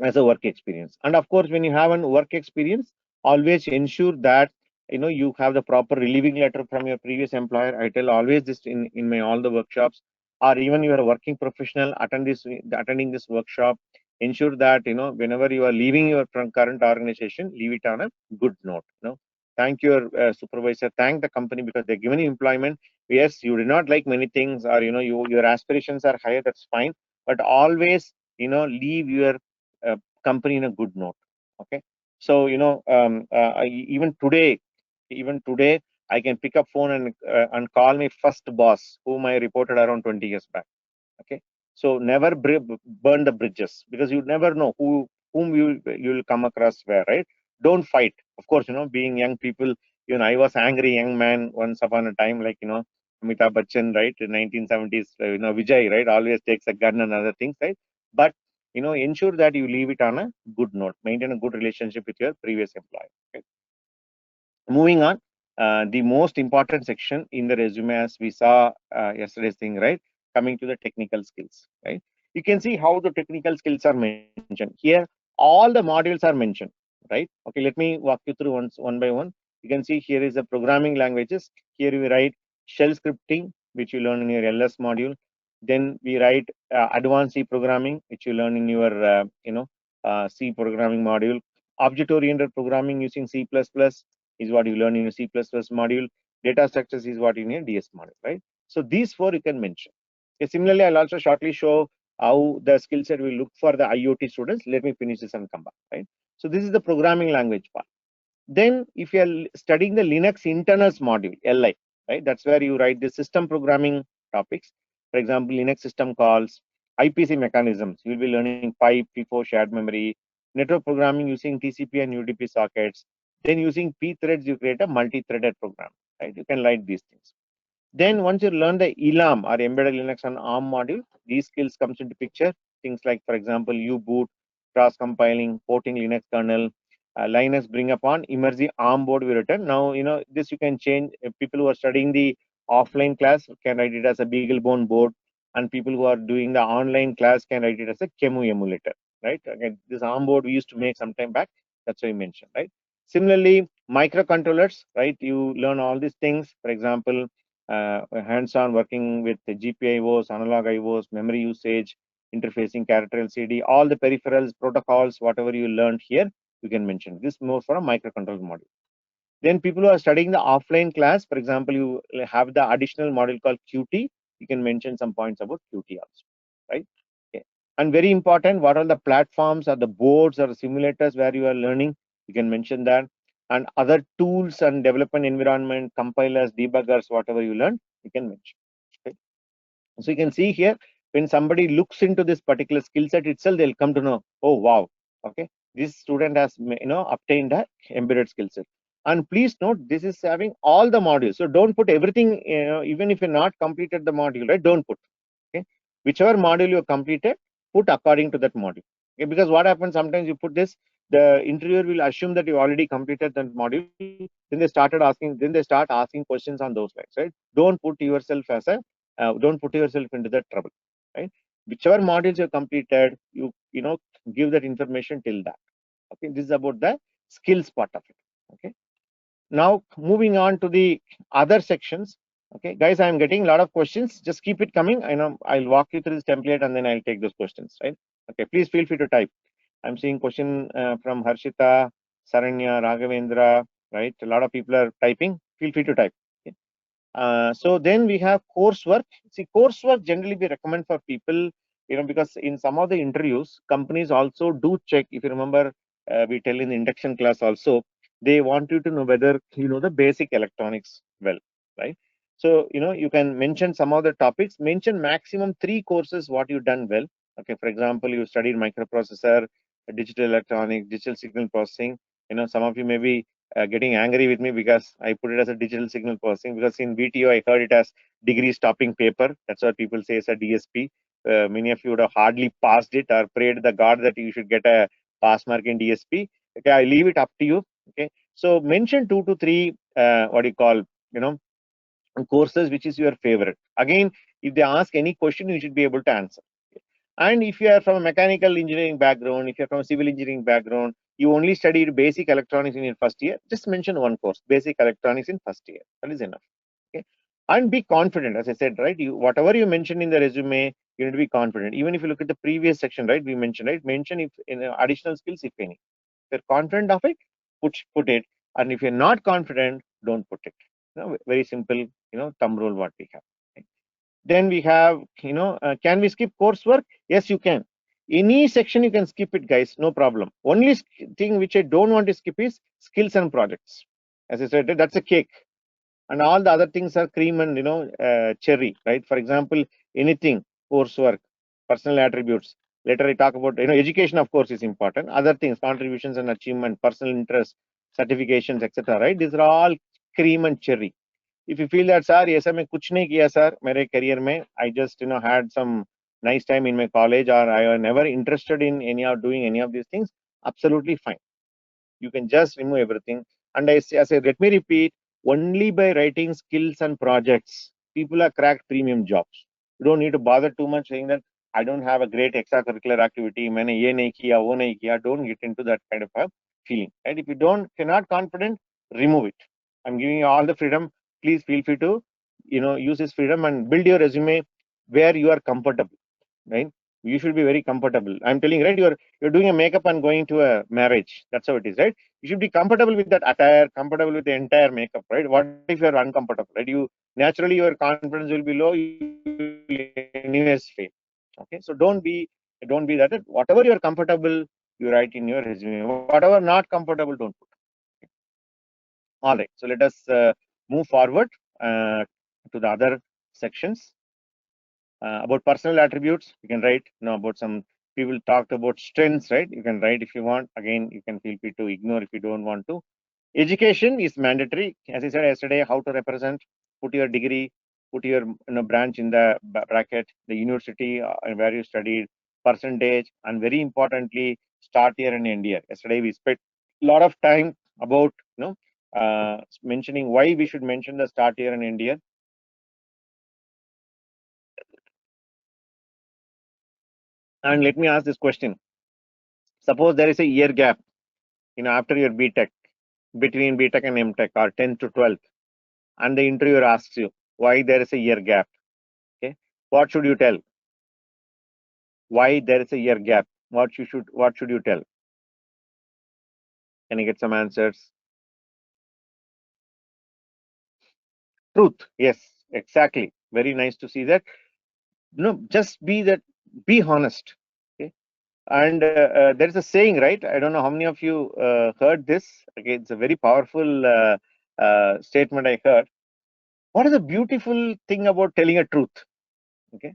as a work experience. And of course, when you have a work experience, always ensure that you have the proper relieving letter from your previous employer. I tell always this in my all the workshops, or even you are a working professional attending this workshop, ensure that whenever you are leaving your current organization, leave it on a good note. Thank your supervisor, thank the company because they're giving you employment. Yes, you do not like many things, or your aspirations are higher, that's fine, but always leave your company in a good note. Okay, so even today I can pick up phone and call my first boss whom I reported around 20 years back. Okay, so never burn the bridges, because you never know whom you will come across where, right? Don't fight. Of course, being young people, I was angry young man once upon a time, like Amitabh Bachchan, right, in 1970s, Vijay, right, always takes a gun and other things, right? But ensure that you leave it on a good note, maintain a good relationship with your previous employer. Okay? Moving on, the most important section in the resume, as we saw yesterday's thing, right? Coming to the technical skills, right? You can see how the technical skills are mentioned here. All the modules are mentioned, right? Okay, let me walk you through one by one. You can see here is the programming languages. Here we write shell scripting, which you learn in your LS module. Then we write advanced C programming, which you learn in your C programming module. Object-oriented programming using C++ is what you learn in a C++ module. Data structures is what you need DS module, right? So these four you can mention. Okay, similarly, I'll also shortly show how the skill set will look for the IoT students. Let me finish this and come back, right? So this is the programming language part. Then if you are studying the Linux internals module, LI, right? That's where you write the system programming topics. For example, Linux system calls, IPC mechanisms. You'll be learning pipe, FIFO, shared memory, network programming using TCP and UDP sockets. Then using P threads, you create a multi-threaded program, right? You can write these things. Then once you learn the ELAM or embedded Linux and ARM module, these skills comes into picture. Things like, for example, U-boot, cross-compiling, porting Linux kernel, Linux bring upon, Emergy ARM board we written. Now, this you can change. People who are studying the offline class can write it as a BeagleBone board, and people who are doing the online class can write it as a QEMU emulator, right? Again, this ARM board we used to make some time back. That's why I mentioned, right? Similarly, microcontrollers, right? You learn all these things. For example, hands-on working with the GPIOs, analog IOs, memory usage, interfacing, character LCD, all the peripherals, protocols, whatever you learned here, you can mention. This more for a microcontroller module. Then people who are studying the offline class, for example, you have the additional module called QT. You can mention some points about QT also, right? Okay. And very important, what are the platforms or the boards or the simulators where you are learning? You can mention that. And other tools and development environment, compilers, debuggers, whatever you learn, you can mention. Okay. So you can see here, when somebody looks into this particular skill set itself, they'll come to know, oh wow, okay, this student has obtained a embedded skill set. And please note, this is having all the modules. So don't put everything, even if you're not completed the module, right? Don't put. Okay, whichever module you completed, put according to that module. Okay, because what happens sometimes you put this, the interviewer will assume that you already completed that module. Then they start asking questions on those lines, right? Don't put yourself as a don't put yourself into that trouble, right? Whichever modules you completed, you give that information till that. Okay, this is about the skills part of it. Okay, now moving on to the other sections. Okay, guys, I'm getting a lot of questions. Just keep it coming. I know I'll walk you through this template and then I'll take those questions, right? Okay, please feel free to type. I'm seeing question from Harshita, Saranya, Raghavendra, right? A lot of people are typing. Feel free to type. Okay. So then we have coursework. See, coursework generally we recommend for people, because in some of the interviews, companies also do check. If you remember, we tell in the induction class also, they want you to know whether you know the basic electronics well, right? So, you can mention some of the topics, mention maximum 3 courses what you've done well. Okay, for example, you studied microprocessor, digital electronics, digital signal processing. Some of you may be getting angry with me because I put it as a digital signal processing, because in VTO I heard it as degree stopping paper. That's what people say as a DSP. Many of you would have hardly passed it or prayed the God that you should get a pass mark in DSP. Okay, I leave it up to you. Okay, so mention 2 to 3 what do you call courses which is your favorite. Again, if they ask any question, you should be able to answer. And if you are from a mechanical engineering background, if you're from a civil engineering background, you only studied basic electronics in your first year, just mention one course, basic electronics in first year. That is enough. Okay. And be confident, as I said, right? Whatever you mention in the resume, you need to be confident. Even if you look at the previous section, right? We mentioned, right? Mention if in additional skills, if any. If you're confident of it, put it. And if you're not confident, don't put it. Very simple, thumb rule what we have. Okay. Then we have, can we skip coursework? Yes, you can. Any section you can skip it, guys, no problem. Only thing which I don't want to skip is skills and projects. As I said, that's a cake, and all the other things are cream and cherry, right? For example, anything, coursework, personal attributes. Later I talk about, education, of course, is important. Other things, contributions and achievement, personal interest, certifications, etc. Right? These are all cream and cherry. If you feel that, sir, yes, मैं कुछ नहीं किया sir मेरे career में, I just had some nice time in my college, or I was never interested in any of doing any of these things, absolutely fine. You can just remove everything. And I say, let me repeat, only by writing skills and projects, people are cracked premium jobs. You don't need to bother too much saying that I don't have a great extracurricular activity. मैंने ये नहीं किया, वो नहीं किया. Don't get into that kind of a feeling. Right? If you're not confident, remove it. I'm giving you all the freedom. Please feel free to, use this freedom and build your resume where you are comfortable. Right? You should be very comfortable. I'm telling you, right? You're doing a makeup and going to a marriage. That's how it is, right? You should be comfortable with that attire, comfortable with the entire makeup, right? What if you're uncomfortable, right? You naturally your confidence will be low. You will anyways fail. Okay, so don't be that. Whatever you're comfortable, you write in your resume. Whatever not comfortable, don't put. Okay. All right. So let us move forward to the other sections. About personal attributes, you can write. About some people talked about strengths, right? You can write if you want. Again, you can feel free to ignore if you don't want to. Education is mandatory. As I said yesterday, how to represent, put your degree, put your branch in the bracket, the university where you studied, percentage, and very importantly, start year and end year. Yesterday we spent a lot of time about mentioning why we should mention the start year and end year. And let me ask this question. Suppose there is a year gap, after your BTech. between BTech and MTech or 10th to 12th, and the interviewer asks you why there is a year gap. Okay, what should you tell? Why there is a year gap? What should you tell? Can you get some answers? Truth. Yes, exactly. Very nice to see that. No, just be that. Be honest. Okay. And there is a saying, right? I don't know how many of you heard this. Okay, it's a very powerful statement I heard. What is the beautiful thing about telling a truth? Okay,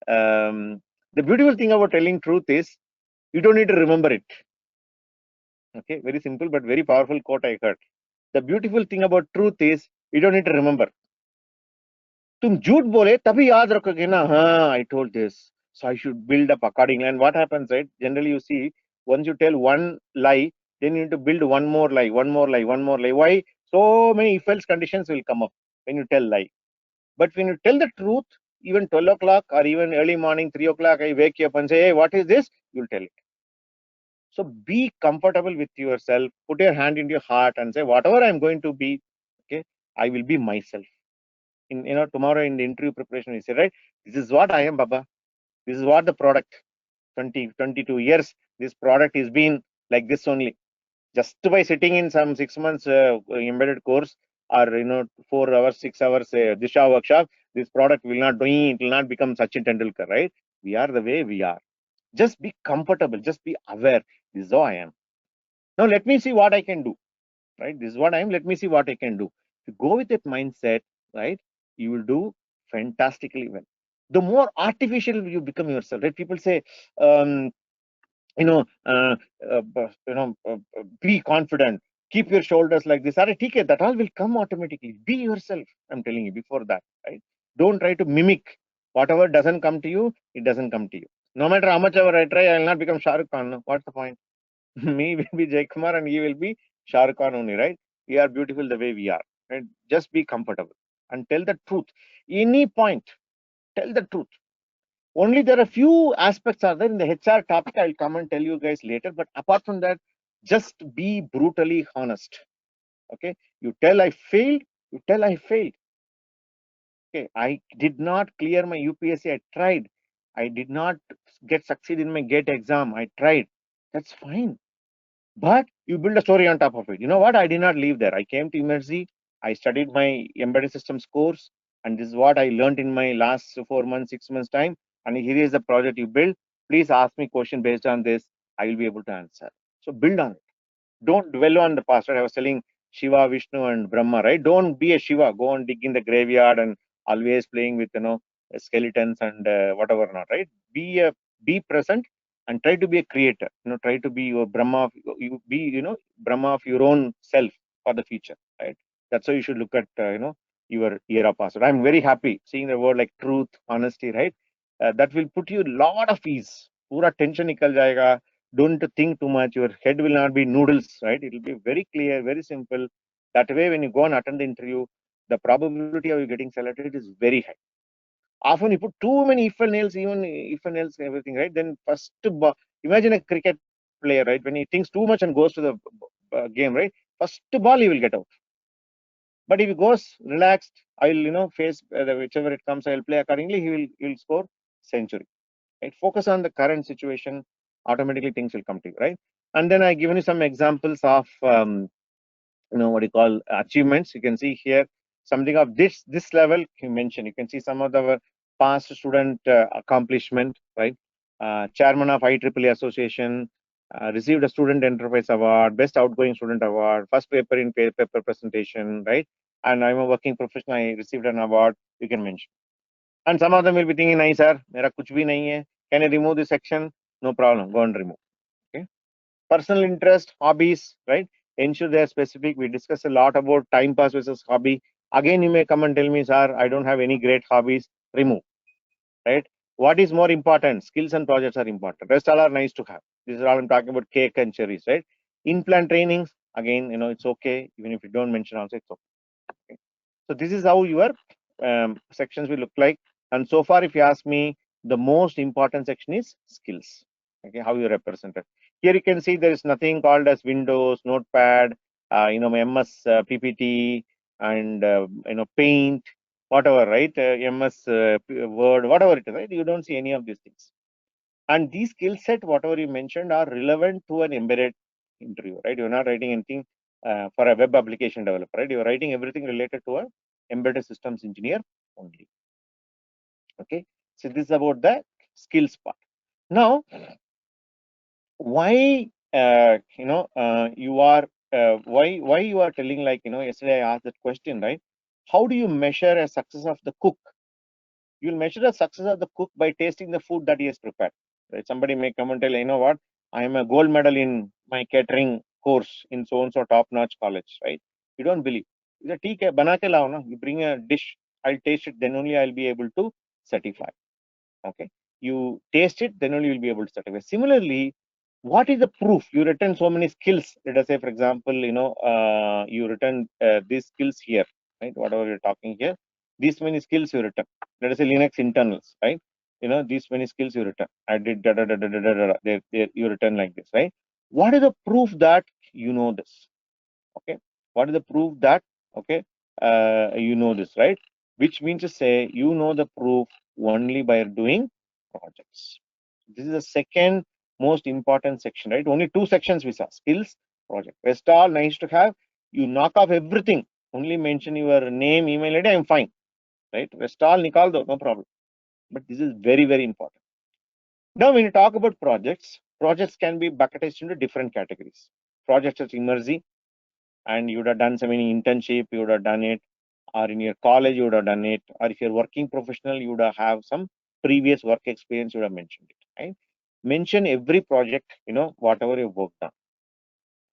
the beautiful thing about telling truth is you don't need to remember it. Okay, very simple but very powerful quote I heard. The beautiful thing about truth is you don't need to remember. तुम झूठ बोले तभी याद रखोगे ना हाँ I told this so I should build up accordingly and what happens right generally you see once you tell one lie then you need to build one more lie one more lie why so many if else conditions will come up when you tell lie but when you tell the truth even 12 o'clock or even early morning 3 o'clock I wake you up and say hey what is this you'll tell it so be comfortable with yourself put your hand into your heart and say whatever I'm going to be okay I will be myself in tomorrow in the interview preparation we say right this is what I am baba this is what the product 22 years this product is been like this only just by sitting in some 6 months embedded course or 4 hours 6 hours DISHA workshop this product will not doing it will not become Sachin Tendulkar right we are the way we are just be comfortable just be aware this is how I am now let me see what I can do right this is what I am let me see what I can do if you go with that mindset right you will do fantastically well the more artificial you become yourself right people say um, you know be confident keep your shoulders like this TK, that all will come automatically be yourself I'm telling you before that right don't try to mimic whatever doesn't come to you it doesn't come to you no matter how much ever I try I will not become Shah Rukh Khan no? What's the point me will be Jayakumar and he will be Shah Rukh Khan only, right? We are beautiful the way we are. Right? Just be comfortable and tell the truth. Any point, tell the truth. Only there are few aspects are there in the HR topic. I'll come and tell you guys later. But apart from that, just be brutally honest. Okay, you tell I failed. You tell I failed. Okay, I did not clear my UPSC. I tried. I did not get succeed in my GATE exam. I tried. That's fine. But you build a story on top of it. You know what? I did not leave there. I came to emergency. I studied my embedded systems course, and this is what I learned in my last 4 months, 6 months time. And here is the project you build. Please ask me question based on this. I will be able to answer. So build on it. Don't dwell on the past. Right? I was telling Shiva, Vishnu, and Brahma. Right? Don't be a Shiva. Go and dig in the graveyard and always playing with skeletons and whatever not. Right? Be present and try to be a creator. Try to be your Brahma. You be Brahma of your own self for the future. Right? That's how you should look at your era past. I'm very happy seeing the word like truth, honesty. Right? That will put you a lot of ease. Pura tension nikal jayega. Don't think too much. Your head will not be noodles, right? It will be very clear, very simple. That way, when you go and attend the interview, the probability of you getting selected is very high. Often you put too many if and else, even if and else, everything, right? Then first, imagine a cricket player, right? When he thinks too much and goes to the game, right? First ball he will get out. But if he goes relaxed, I will, face whichever it comes, I will play accordingly. He will score century. Right? Focus on the current situation. Automatically things will come to you, right? And then I given you some examples of what you call achievements. You can see here something of this level you mentioned. You can see some of the past student accomplishment, right? Chairman of IEEE Association, received a student enterprise award, best outgoing student award, first paper in paper presentation, right? And I'm a working professional. I received an award. You can mention. And some of them will be thinking, nahi sir, mera kuch bhi nahi hai. Can I remove this section? No problem. Go and remove. Okay. Personal interest, hobbies, right? Ensure they are specific. We discuss a lot about time pass versus hobby. Again, you may come and tell me, sir, I don't have any great hobbies. Remove. Right? What is more important? Skills and projects are important. Rest all are nice to have. This is all I'm talking about cake and cherries, right? In-plan trainings, again, it's okay. Even if you don't mention also, it's okay. So this is how your sections will look like. And so far, if you ask me, the most important section is skills. Okay, how you represent it. Here you can see there is nothing called as Windows, Notepad, MS PPT and Paint, whatever, right? MS Word, whatever it is, right? You don't see any of these things. And these skill set, whatever you mentioned, are relevant to an embedded interview, right? You're not writing anything for a web application developer, right? You're writing everything related to a embedded systems engineer only. Okay, so this is about the skills part. Now, why why you are telling, like, yesterday I asked that question, right? How do you measure a success of the cook? You'll measure the success of the cook by tasting the food that he has prepared, right? Somebody may come and tell, you know what, I am a gold medal in my catering course in so and so top notch college, right? You don't believe. You say, "ठीक है, बना के लाओ ना." You bring a dish, I'll taste it, then only I'll be able to certify. Okay, you taste it, then only you'll be able to certify. Similarly, what is the proof? You written so many skills. Let us say, for example, you written these skills here, right? Whatever you're talking here, these many skills you written. Let us say Linux internals, right? These many skills you written. I did da da da da da da da. You written like this, right? What is the proof that you know this? Okay, what is the proof that, okay, you know this, right? Which means to say, you know the proof only by doing projects. This is the second most important section, right? Only two sections we saw: skills, project. Rest all nice to have. You knock off everything, only mention your name, email ID, I'm fine, right? Rest all nikal do, no problem. But this is very, very important. Now, when you talk about projects, projects can be bucketed into different categories. Projects as immersive, and you would have done some any internship, you would have done it, or in your college you would have done it, or if you're working professional, you would have some previous work experience, you would have mentioned it, right? Mention every project, whatever you've worked on.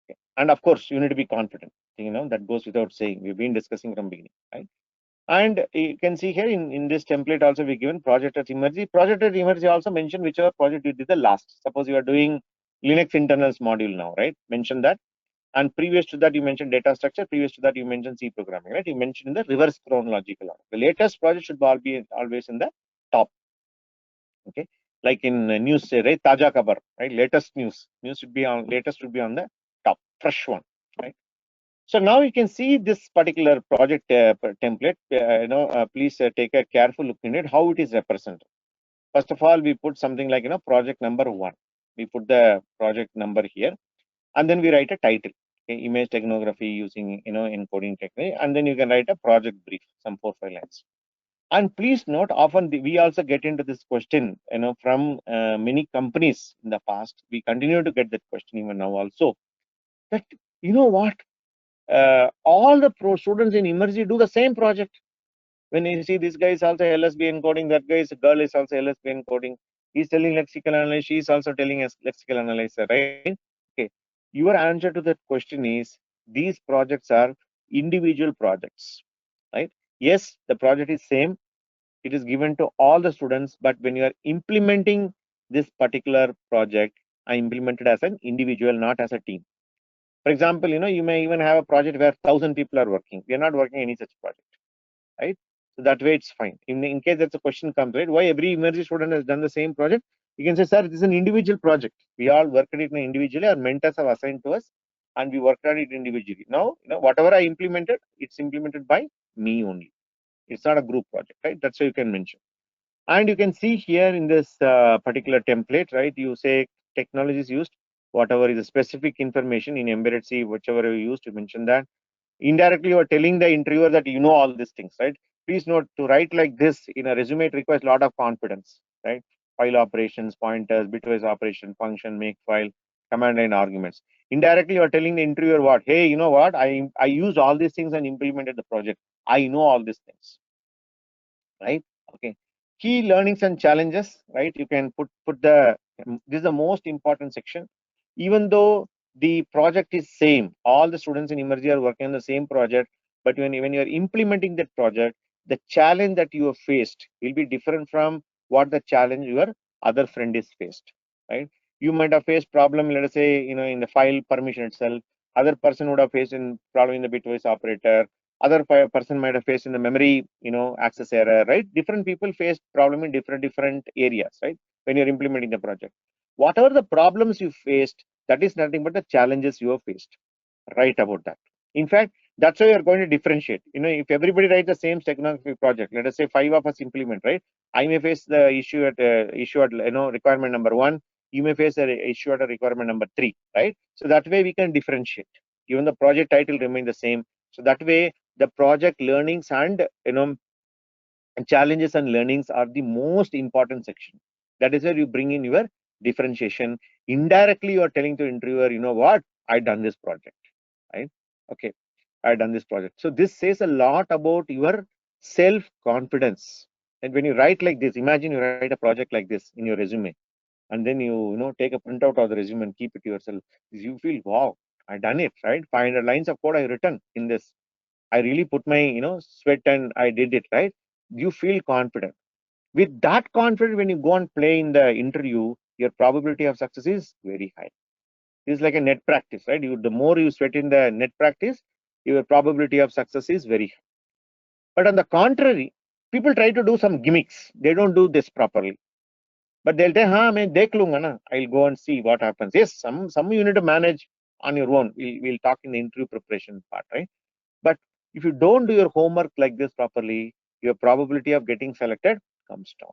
Okay. And of course, you need to be confident. That goes without saying. We've been discussing from beginning, right? And you can see here in this template also we given project as emergency. Project as emergency also mention whichever project you did the last. Suppose you are doing Linux internals module now, right? Mention that. And previous to that, you mentioned data structure. Previous to that, you mentioned C programming, right? You mentioned in the reverse chronological order. The latest project should be always in the top. Okay, like in news, right? Taja Kabar, right? Latest news. News should be on latest should be on the top, fresh one, right? So now you can see this particular project template. Please take a careful look in it. How it is represented. First of all, we put something like project number 1. We put the project number here, and then we write a title. Okay, image technography using encoding technique, and then you can write a project brief, some 4-5 lines. And please note, often we also get into this question, from many companies in the past. We continue to get that question even now also. That what, all the pro students in Immersive do the same project. When you see this guy is also LSB encoding, that guy is girl is also LSB encoding. He's telling lexical analysis, she's also telling us lexical analyzer, right? Okay. Your answer to that question is these projects are individual projects, right? Yes, the project is same. It is given to all the students, but when you are implementing this particular project, I implemented as an individual, not as a team. For example, you may even have a project where 1,000 people are working. We are not working any such project, right? So that way it's fine. In case that's a question comes, right? Why every emergency student has done the same project? You can say, sir, this is an individual project. We all worked it individually. Our mentors have assigned to us, and we worked on it individually. Now, whatever I implemented, it's implemented by me only. It's not a group project, right? That's how you can mention. And you can see here in this particular template, right? You say technologies used, whatever is the specific information in embedded C, whichever you used, you mention that. Indirectly, you are telling the interviewer that you know all these things, right? Please note, to write like this in a resume, it requires a lot of confidence, right? File operations, pointers, bitwise operation, function, make file, command line arguments. Indirectly, you are telling the interviewer what? Hey, you know what? I used all these things and implemented the project. I know all these things, right? Okay. Key learnings and challenges, right? You can put the, this is the most important section. Even though the project is same, all the students in Emergy are working on the same project, but when you are implementing that project, the challenge that you have faced will be different from what the challenge your other friend is faced, right? You might have faced problem, let us say, in the file permission itself. Other person would have faced in problem in the bitwise operator. Other person might have faced in the memory, access error, right? Different people face problem in different areas, right? When you're implementing the project, whatever the problems you faced, that is nothing but the challenges you have faced. Write about that. In fact, that's why you're going to differentiate. If everybody writes the same technology project, let us say 5 of us implement, right? I may face the issue at requirement number 1. You may face the issue at a requirement number 3, right? So that way we can differentiate. Even the project title remain the same. So that way the project learnings and challenges and learnings are the most important section. That is where you bring in your differentiation. Indirectly, you are telling to interviewer, you know what, I done this project, right? Okay, I done this project. So this says a lot about your self-confidence. And when you write like this, imagine you write a project like this in your resume, and then you take a printout of the resume and keep it to yourself. You feel, wow, I done it, right? 500 lines of code I written in this. I really put my sweat and I did it, right? You feel confident. With that confidence, when you go and play in the interview, your probability of success is very high. It's like a net practice, right? The more you sweat in the net practice, your probability of success is very high. But on the contrary, people try to do some gimmicks. They don't do this properly. But they'll say, main dekh lunga na. I'll go and see what happens. Yes, some you need to manage on your own. We'll talk in the interview preparation part, right? But if you don't do your homework like this properly, your probability of getting selected comes down.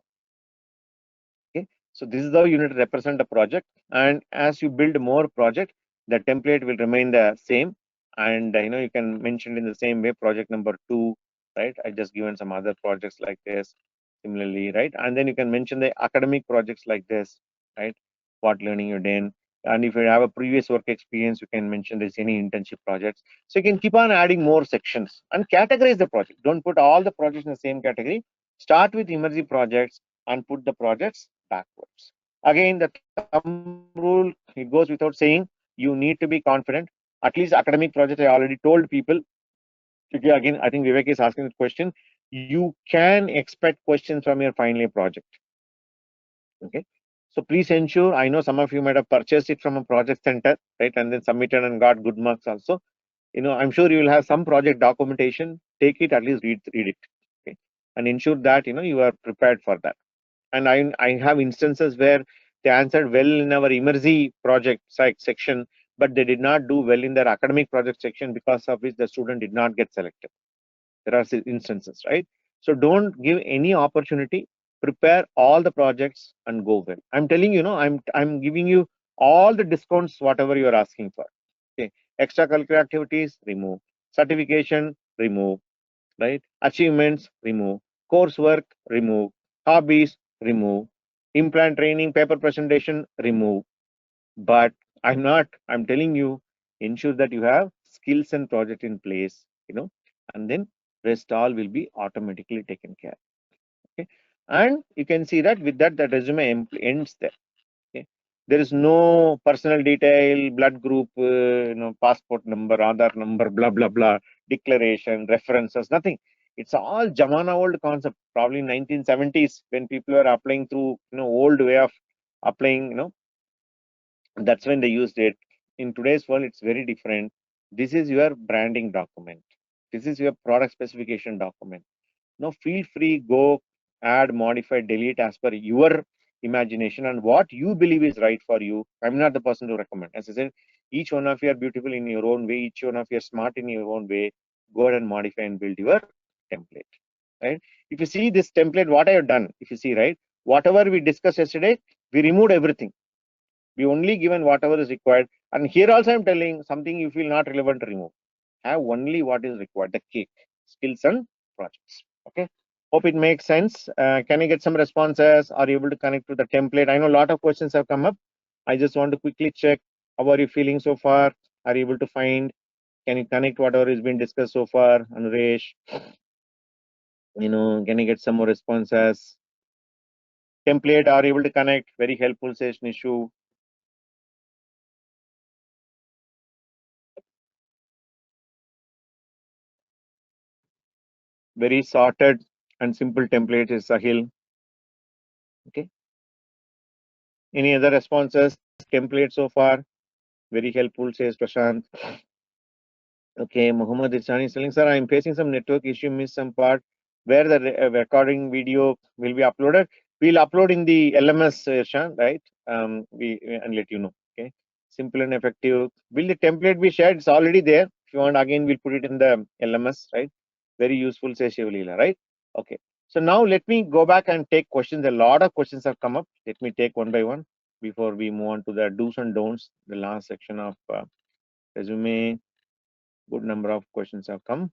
Okay, so this is how you need to represent a project, and as you build more project, the template will remain the same, and you can mention in the same way project number 2, right? I just given some other projects like this similarly, right? And then you can mention the academic projects like this, right? What learning you did, and if you have a previous work experience, you can mention this any internship projects. So you can keep on adding more sections and categorize the project. Don't put all the projects in the same category. Start with immersive projects and put the projects backwards. Again, the thumb rule, it goes without saying, you need to be confident. At least academic projects, I already told people. Again, I think Vivek is asking the question. You can expect questions from your final year project. Okay. So please ensure, I know some of you might have purchased it from a project center, right? And then submitted and got good marks also. I'm sure you will have some project documentation. Take it, at least read it. Okay. And ensure that, you are prepared for that. And I have instances where they answered well in our immersive project section, but they did not do well in their academic project section, because of which the student did not get selected. There are instances, right? So don't give any opportunity. Prepare all the projects and go well. I'm telling you, I'm giving you all the discounts, whatever you are asking for. Okay, extracurricular activities, remove. Certification, remove. Right? Achievements, remove. Coursework, remove. Hobbies, remove. Implant training, paper presentation, remove. But I'm telling you, ensure that you have skills and project in place, and then rest all will be automatically taken care. Okay. And you can see that with that, the resume ends there. Okay. There is no personal detail, blood group, passport number, Aadhaar number, blah, blah, blah, declaration, references, nothing. It's all Jamana old concept, probably 1970s when people were applying through, old way of applying, that's when they used it. In today's world, it's very different. This is your branding document. This is your product specification document. Now, feel free, go add, modify, delete as per your imagination and what you believe is right for you. I'm not the person to recommend. As I said, each one of you are beautiful in your own way. Each one of you are smart in your own way. Go ahead and modify and build your template. Right? If you see this template, what I have done, if you see, right, whatever we discussed yesterday, we removed everything. We only given whatever is required. And here also I'm telling something you feel not relevant to remove. Have only what is required, the cake, skills and projects. Okay. Hope it makes sense. Can I get some responses? Are you able to connect to the template? I know a lot of questions have come up. I just want to quickly check. How are you feeling so far? Are you able to find? Can you connect whatever has been discussed so far? Anuresh, can you get some more responses? Template, are you able to connect? Very helpful, says Nishu. Very sorted and simple template is Sahil. Okay. Any other responses? Template so far? Very helpful, says Prashant. Okay, Muhammad Irshani is telling, sir, I am facing some network issue, missed some part where the recording video will be uploaded. We'll upload in the LMS, Irshan, right? And let you know. Okay. Simple and effective. Will the template be shared? It's already there. If you want, again, we'll put it in the LMS, right? Very useful, say Shivlila, right? Okay. So now let me go back and take questions. A lot of questions have come up. Let me take one by one before we move on to the do's and don'ts, the last section of resume. Good number of questions have come.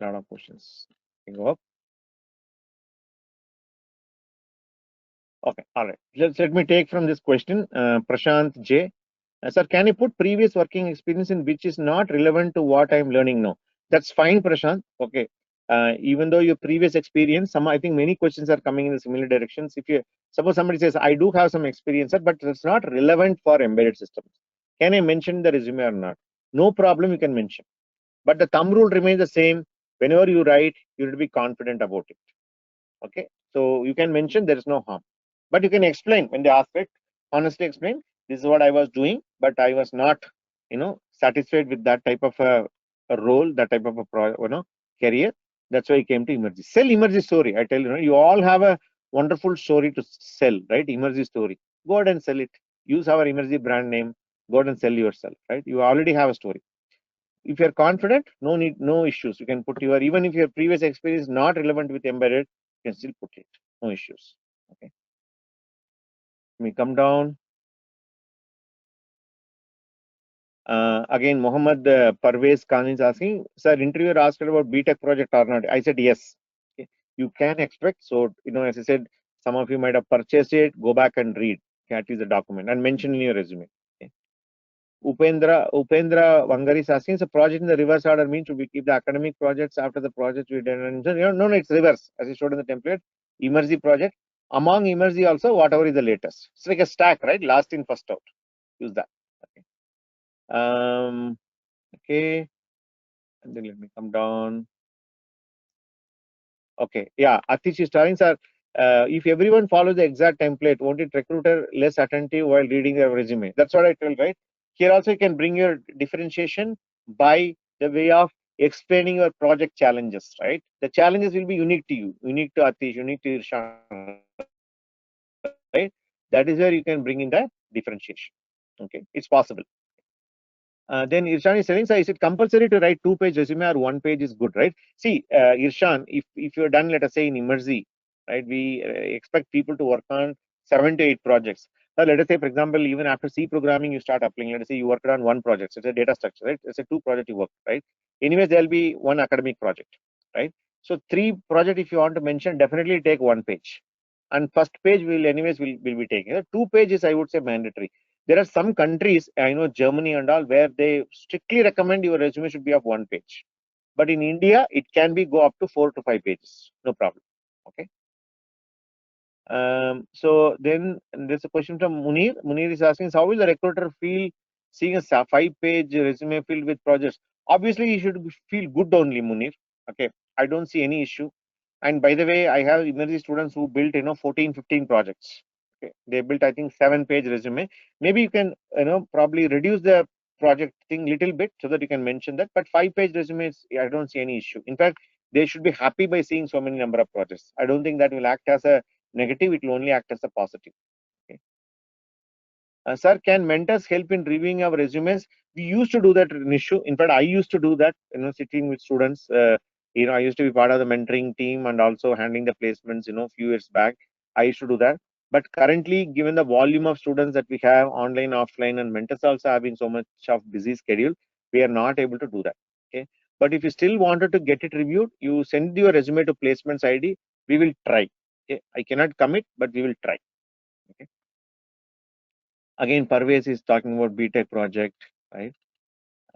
Lot of questions. Go up. Okay, all right. Let me take from this question, Prashant J. Sir, can you put previous working experience in which is not relevant to what I'm learning now? That's fine, Prashant. Okay. Even though your previous experience, I think many questions are coming in the similar directions. If you suppose somebody says, I do have some experience, sir, but it's not relevant for embedded systems. Can I mention the resume or not? No problem, you can mention. But the thumb rule remains the same. Whenever you write, you have to be confident about it. Okay, so you can mention, there is no harm, but you can explain when they ask it. Honestly explain, this is what I was doing, but I was not, satisfied with that type of a role, that type of a career. That's why I came to Emergy. Sell Emergy story. I tell you, you all have a wonderful story to sell, right? Emergy story. Go ahead and sell it. Use our Emergy brand name. Go ahead and sell yourself, right? You already have a story. If you're confident, no need, no issues. You can put your, even if your previous experience is not relevant with embedded, you can still put it. No issues. Okay. Let me come down. Again, Mohammed Parvez Khan is asking, sir, interviewer asked about BTech project or not. I said yes. Okay. You can expect. So, as I said, some of you might have purchased it. Go back and read. That is the document and mention in your resume. Okay. Upendra Wangari is asking, so project in the reverse order means should we keep the academic projects after the project we done? No, it's reverse. As I showed in the template, Emergy project. Among Emergy also, whatever is the latest. It's like a stack, right? Last in, first out. Use that. Okay. Okay. And then let me come down. Okay. Yeah. Atish is telling, sir, if everyone follows the exact template, won't it recruiter less attentive while reading their resume? That's what I tell, right? Here also you can bring your differentiation by the way of explaining your project challenges, right? The challenges will be unique to you, unique to Atish, unique to Irshan, right? That is where you can bring in the differentiation. Okay, it's possible. Then Irshan is saying, sir, is it compulsory to write 2-page resume or 1 page is good, right? See, Irshan, if you're done, let us say in Emergy, right, we expect people to work on 7 to 8 projects. Now, let us say, for example, even after C programming, you start applying. Let us say you worked on 1 project. So it's a data structure, right? It's a 2 project you work, right? Anyways, there'll be 1 academic project, right? So 3 project, if you want to mention, definitely take 1 page. And first page will anyways will be taking. 2 pages, I would say mandatory. There are some countries, I know Germany and all, where they strictly recommend your resume should be of 1 page. But in India, it can be go up to 4 to 5 pages. No problem. Okay. So then there's a question from Munir. Munir is asking, how will the recruiter feel seeing a 5-page resume filled with projects? Obviously, you should feel good only, Munir. Okay. I don't see any issue. And by the way, I have Emergy students who built, 14, 15 projects. Okay. They built, I think, 7-page resume. Maybe you can, probably reduce the project thing little bit so that you can mention that. But 5-page resumes, I don't see any issue. In fact, they should be happy by seeing so many number of projects. I don't think that will act as a negative. It will only act as a positive. Okay. Sir, can mentors help in reviewing our resumes? We used to do that in issue. In fact, I used to do that, sitting with students. I used to be part of the mentoring team and also handling the placements, few years back. I used to do that. But currently, given the volume of students that we have online, offline, and mentors also having so much of busy schedule, we are not able to do that. Okay. But if you still wanted to get it reviewed, you send your resume to placements ID. We will try. Okay. I cannot commit, but we will try. Okay. Again, Parvez is talking about BTech project, right?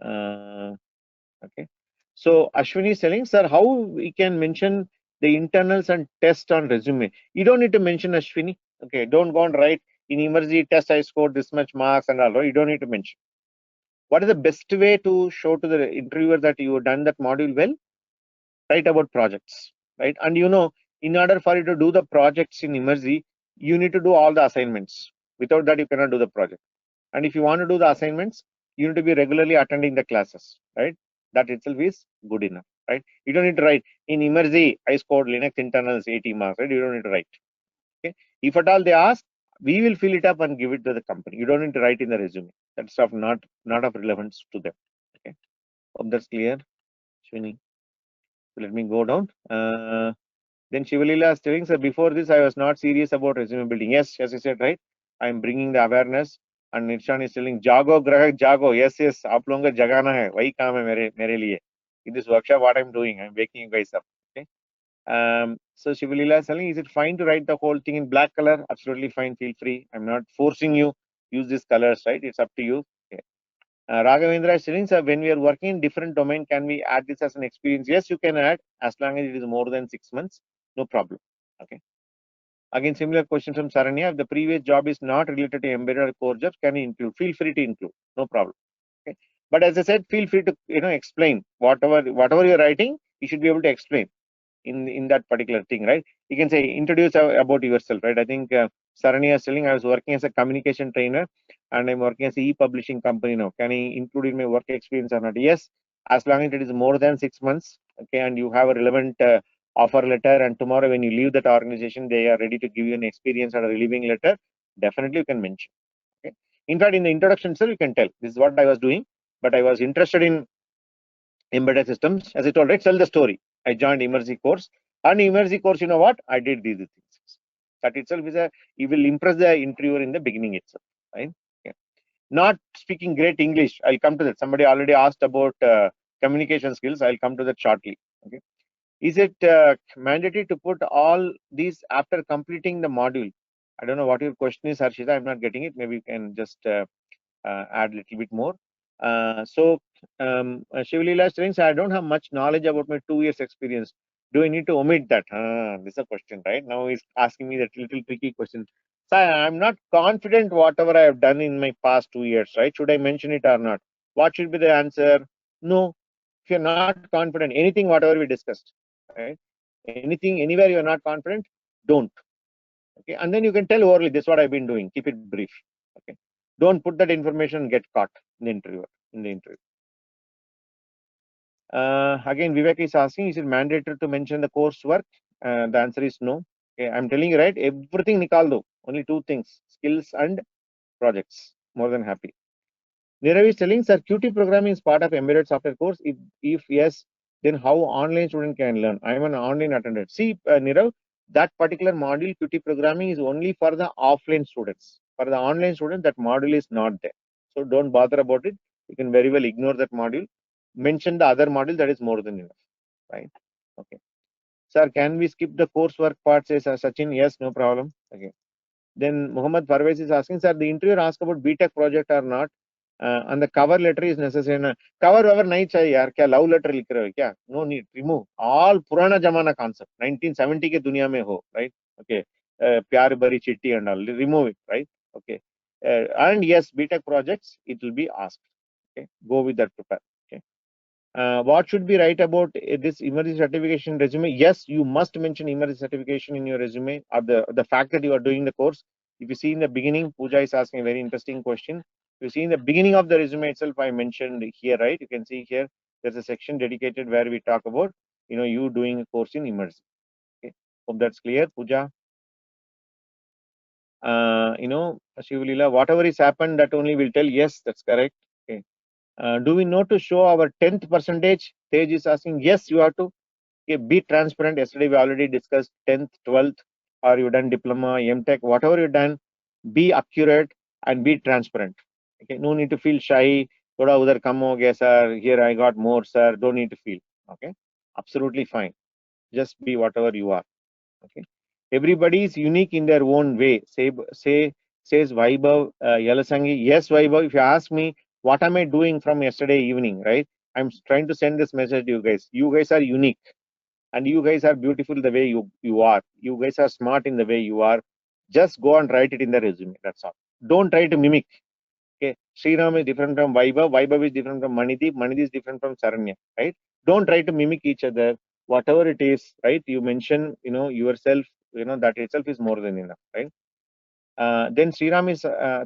Okay. So Ashwini is telling, sir, how we can mention the internals and test on resume? You don't need to mention, Ashwini. Okay, don't go and write in Emergy test I scored this much marks and all. You don't need to mention. What is the best way to show to the interviewer that you have done that module well? Write about projects, right? And in order for you to do the projects in Emergy, you need to do all the assignments. Without that, you cannot do the project. And if you want to do the assignments, you need to be regularly attending the classes, right? That itself is good enough, right? You don't need to write in Emergy, I scored Linux internals 80 marks, right? You don't need to write. Okay. If at all they ask, we will fill it up and give it to the company. You don't need to write in the resume. That stuff not of relevance to them. Okay. Hope that's clear, Shwini. So let me go down. Then Shivalila is telling, sir, before this, I was not serious about resume building. Yes, as I said, right? I'm bringing the awareness. And Nirshan is telling, Jago, Grahak, Jago. Yes, yes, aap logon ka jagana hai. Wahi kaam hai mere liye. In this workshop, what I'm doing, I'm waking you guys up. Okay. So Shivalila is telling, is it fine to write the whole thing in black color? Absolutely fine. Feel free. I'm not forcing you. Use these colors, right? It's up to you. Okay. Raghavendra is telling, sir, when we are working in different domain, can we add this as an experience? Yes, you can add as long as it is more than 6 months. No problem. Okay. Again, similar question from Saranya. If the previous job is not related to embedded or core jobs, can you include? Feel free to include. No problem. Okay. But as I said, feel free to explain whatever you're writing. You should be able to explain in that particular thing, right? You can say introduce about yourself, right? I think Saranya is telling I was working as a communication trainer and I'm working as a e-publishing company now. Can I include in my work experience or not? Yes, as long as it is more than 6 months, okay, and you have a relevant offer letter, and tomorrow when you leave that organization, they are ready to give you an experience or a relieving letter, definitely you can mention. Okay. In fact, in the introduction itself, you can tell this is what I was doing, but I was interested in embedded systems. As I told, right, tell the story. I joined Emergy course, and Emergy course, you know what? I did these things. That itself is you will impress the interviewer in the beginning itself, right? Yeah. Not speaking great English. I'll come to that. Somebody already asked about communication skills. I'll come to that shortly. Okay. Is it mandatory to put all these after completing the module? I don't know what your question is, Harshita. I'm not getting it. Maybe you can just add a little bit more. Shivalila is saying, I don't have much knowledge about my 2 years experience. Do I need to omit that? This is a question, right? Now he's asking me that little tricky question. So I'm not confident whatever I have done in my past 2 years, right? Should I mention it or not? What should be the answer? No. If you're not confident, anything, whatever we discussed, right? Anything, anywhere you're not confident, don't. Okay. And then you can tell orally, this is what I've been doing. Keep it brief. Okay. Don't put that information and get caught in the interview. Again, Vivek is asking, is it mandatory to mention the coursework? The answer is no. Okay, I'm telling you, right? Everything nikal do. Only 2 things, skills and projects. More than happy. Nirav is telling, sir, QT programming is part of embedded software course. If yes, then how online student can learn? I am an online attendant. See, Nirav, that particular module, QT programming, is only for the offline students. For the online student, that module is not there. So don't bother about it. You can very well ignore that module. Mention the other module, that is more than enough. Right? Okay. Sir, can we skip the coursework part? Says Sachin. Yes, no problem. Okay. Then Muhammad Parvez is asking, sir, the interviewer asked about BTech project or not, and the cover letter is necessary. Cover over nahi chahiye yaar, kya love letter likh rahe ho kya? No need, remove. All purana jamana concept, 1970 ke duniya mein ho, right? Okay, pyar bari chitti and all, remove it, right? Okay, and yes, BTech projects, it will be asked. Okay, go with that prepare. Okay. What should be right about this emergency certification resume? Yes, you must mention emergency certification in your resume, or the fact that you are doing the course. If you see in the beginning, Pooja is asking a very interesting question. If you see in the beginning of the resume itself, I mentioned here, right? You can see here, there's a section dedicated where we talk about, you doing a course in emergency. Okay. Hope that's clear, Pooja. Shivulila, whatever is happened, that only will tell. Yes, that's correct. Okay. Do we know to show our 10th percentage? Tej is asking. Yes, you have to. Okay, be transparent. Yesterday we already discussed 10th, 12th, or you done diploma, MTech, whatever you done, be accurate and be transparent. Okay, no need to feel shy. Thoda udhar kam ho gaya, sir. Here I got more, sir. Don't need to feel. Okay, absolutely fine. Just be whatever you are. Okay, everybody is unique in their own way. Says Vaibhav Yalasangi. Yes, Vaibhav. If you ask me, what am I doing from yesterday evening? Right, I'm trying to send this message to you guys. You guys are unique. And you guys are beautiful the way you are. You guys are smart in the way you are. Just go and write it in the resume. That's all. Don't try to mimic. Okay. Sriram is different from Vaibhav. Vaibhav is different from Manideep. Manideep is different from Saranya. Right? Don't try to mimic each other. Whatever it is, right? You mention, yourself, that itself is more than enough, right? Then Sriram is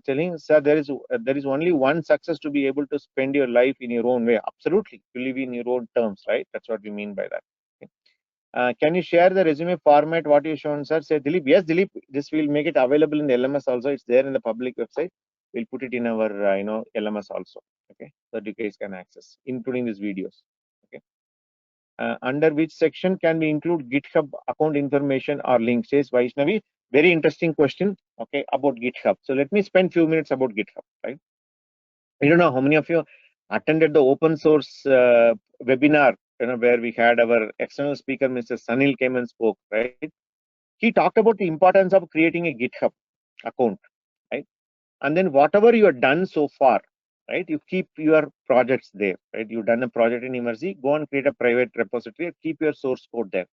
telling, sir, there is only one success to be able to spend your life in your own way. Absolutely, to live in your own terms, right? That's what we mean by that. Okay. Can you share the resume format? What you shown, sir? Say Dilip. Yes, Dilip. This will make it available in the LMS also. It's there in the public website. We'll put it in our LMS also. Okay, so you guys can access, including these videos. Okay. Under which section can we include GitHub account information or links? Says Vaishnavi. Very interesting question. Okay, about GitHub. So let me spend few minutes about GitHub. Right. I don't know how many of you attended the open source webinar. Where we had our external speaker, Mr. Sanil, came and spoke. Right. He talked about the importance of creating a GitHub account. Right. And then whatever you have done so far, right, you keep your projects there, right? You've done a project in Emergy, go and create a private repository, keep your source code there.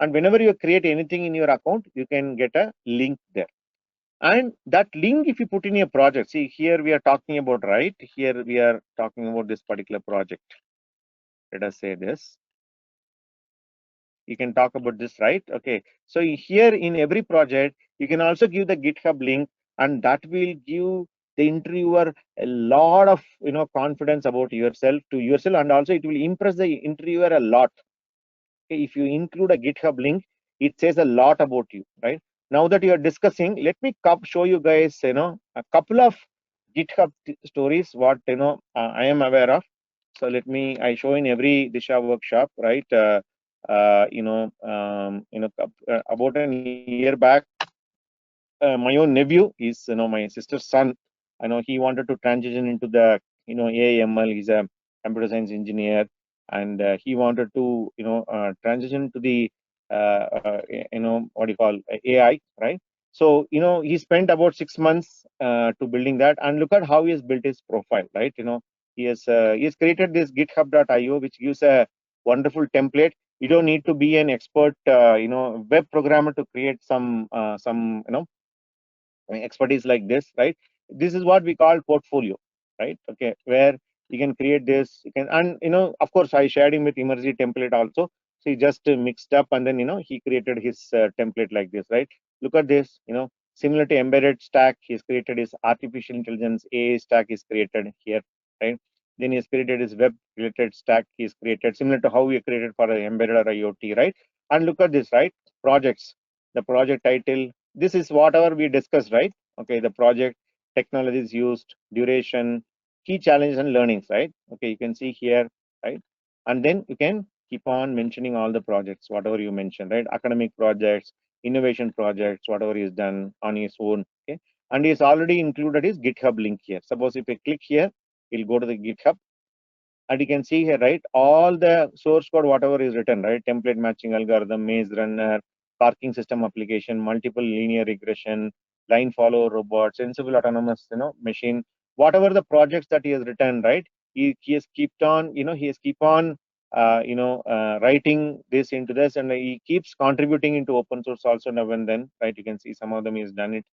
And whenever you create anything in your account, you can get a link there. And that link, if you put in your project, see here we are talking about, right? Here we are talking about this particular project. Let us say this. You can talk about this, right? Okay. So here in every project, you can also give the GitHub link, and that will give the interviewer a lot of confidence about yourself to yourself, and also it will impress the interviewer a lot. Okay, if you include a GitHub link, it says a lot about you, right? Now that you are discussing, let me show you guys a couple of GitHub stories what I am aware of. So let me I show in every DISHA workshop, right? About a year back, my own nephew is my sister's son. I know he wanted to transition into the AIML. He's a computer science engineer, and he wanted to transition to the what do you call AI, right? So he spent about 6 months to building that, and look at how he has built his profile, right? He has created this GitHub.io, which gives a wonderful template. You don't need to be an expert web programmer to create some expertise like this, right? This is what we call portfolio, right? Okay, where you can create this, you can, and of course, I shared him with Emergy template also. So he just mixed up, and then he created his template like this, right? Look at this, similar to embedded stack, he's created his artificial intelligence AI stack is created here, right? Then he's created his web related stack. He's created similar to how we created for embedded or IoT, right? And look at this, right? Projects, the project title, this is whatever we discussed, right? Okay, the project, technologies used, duration, key challenges and learnings, right? Okay, you can see here, right? And then you can keep on mentioning all the projects, whatever you mentioned, right? Academic projects, innovation projects, whatever is done on his own. Okay, and he's already included his GitHub link here. Suppose if I click here, he'll go to the GitHub, and you can see here, right, all the source code, whatever is written, right? Template matching algorithm, maze runner, parking system application, multiple linear regression, line follow robot, sensible autonomous, machine, whatever the projects that he has written, right? He has kept on, he has keep on, writing this into this, and he keeps contributing into open source also now and then, right? You can see some of them he's done it,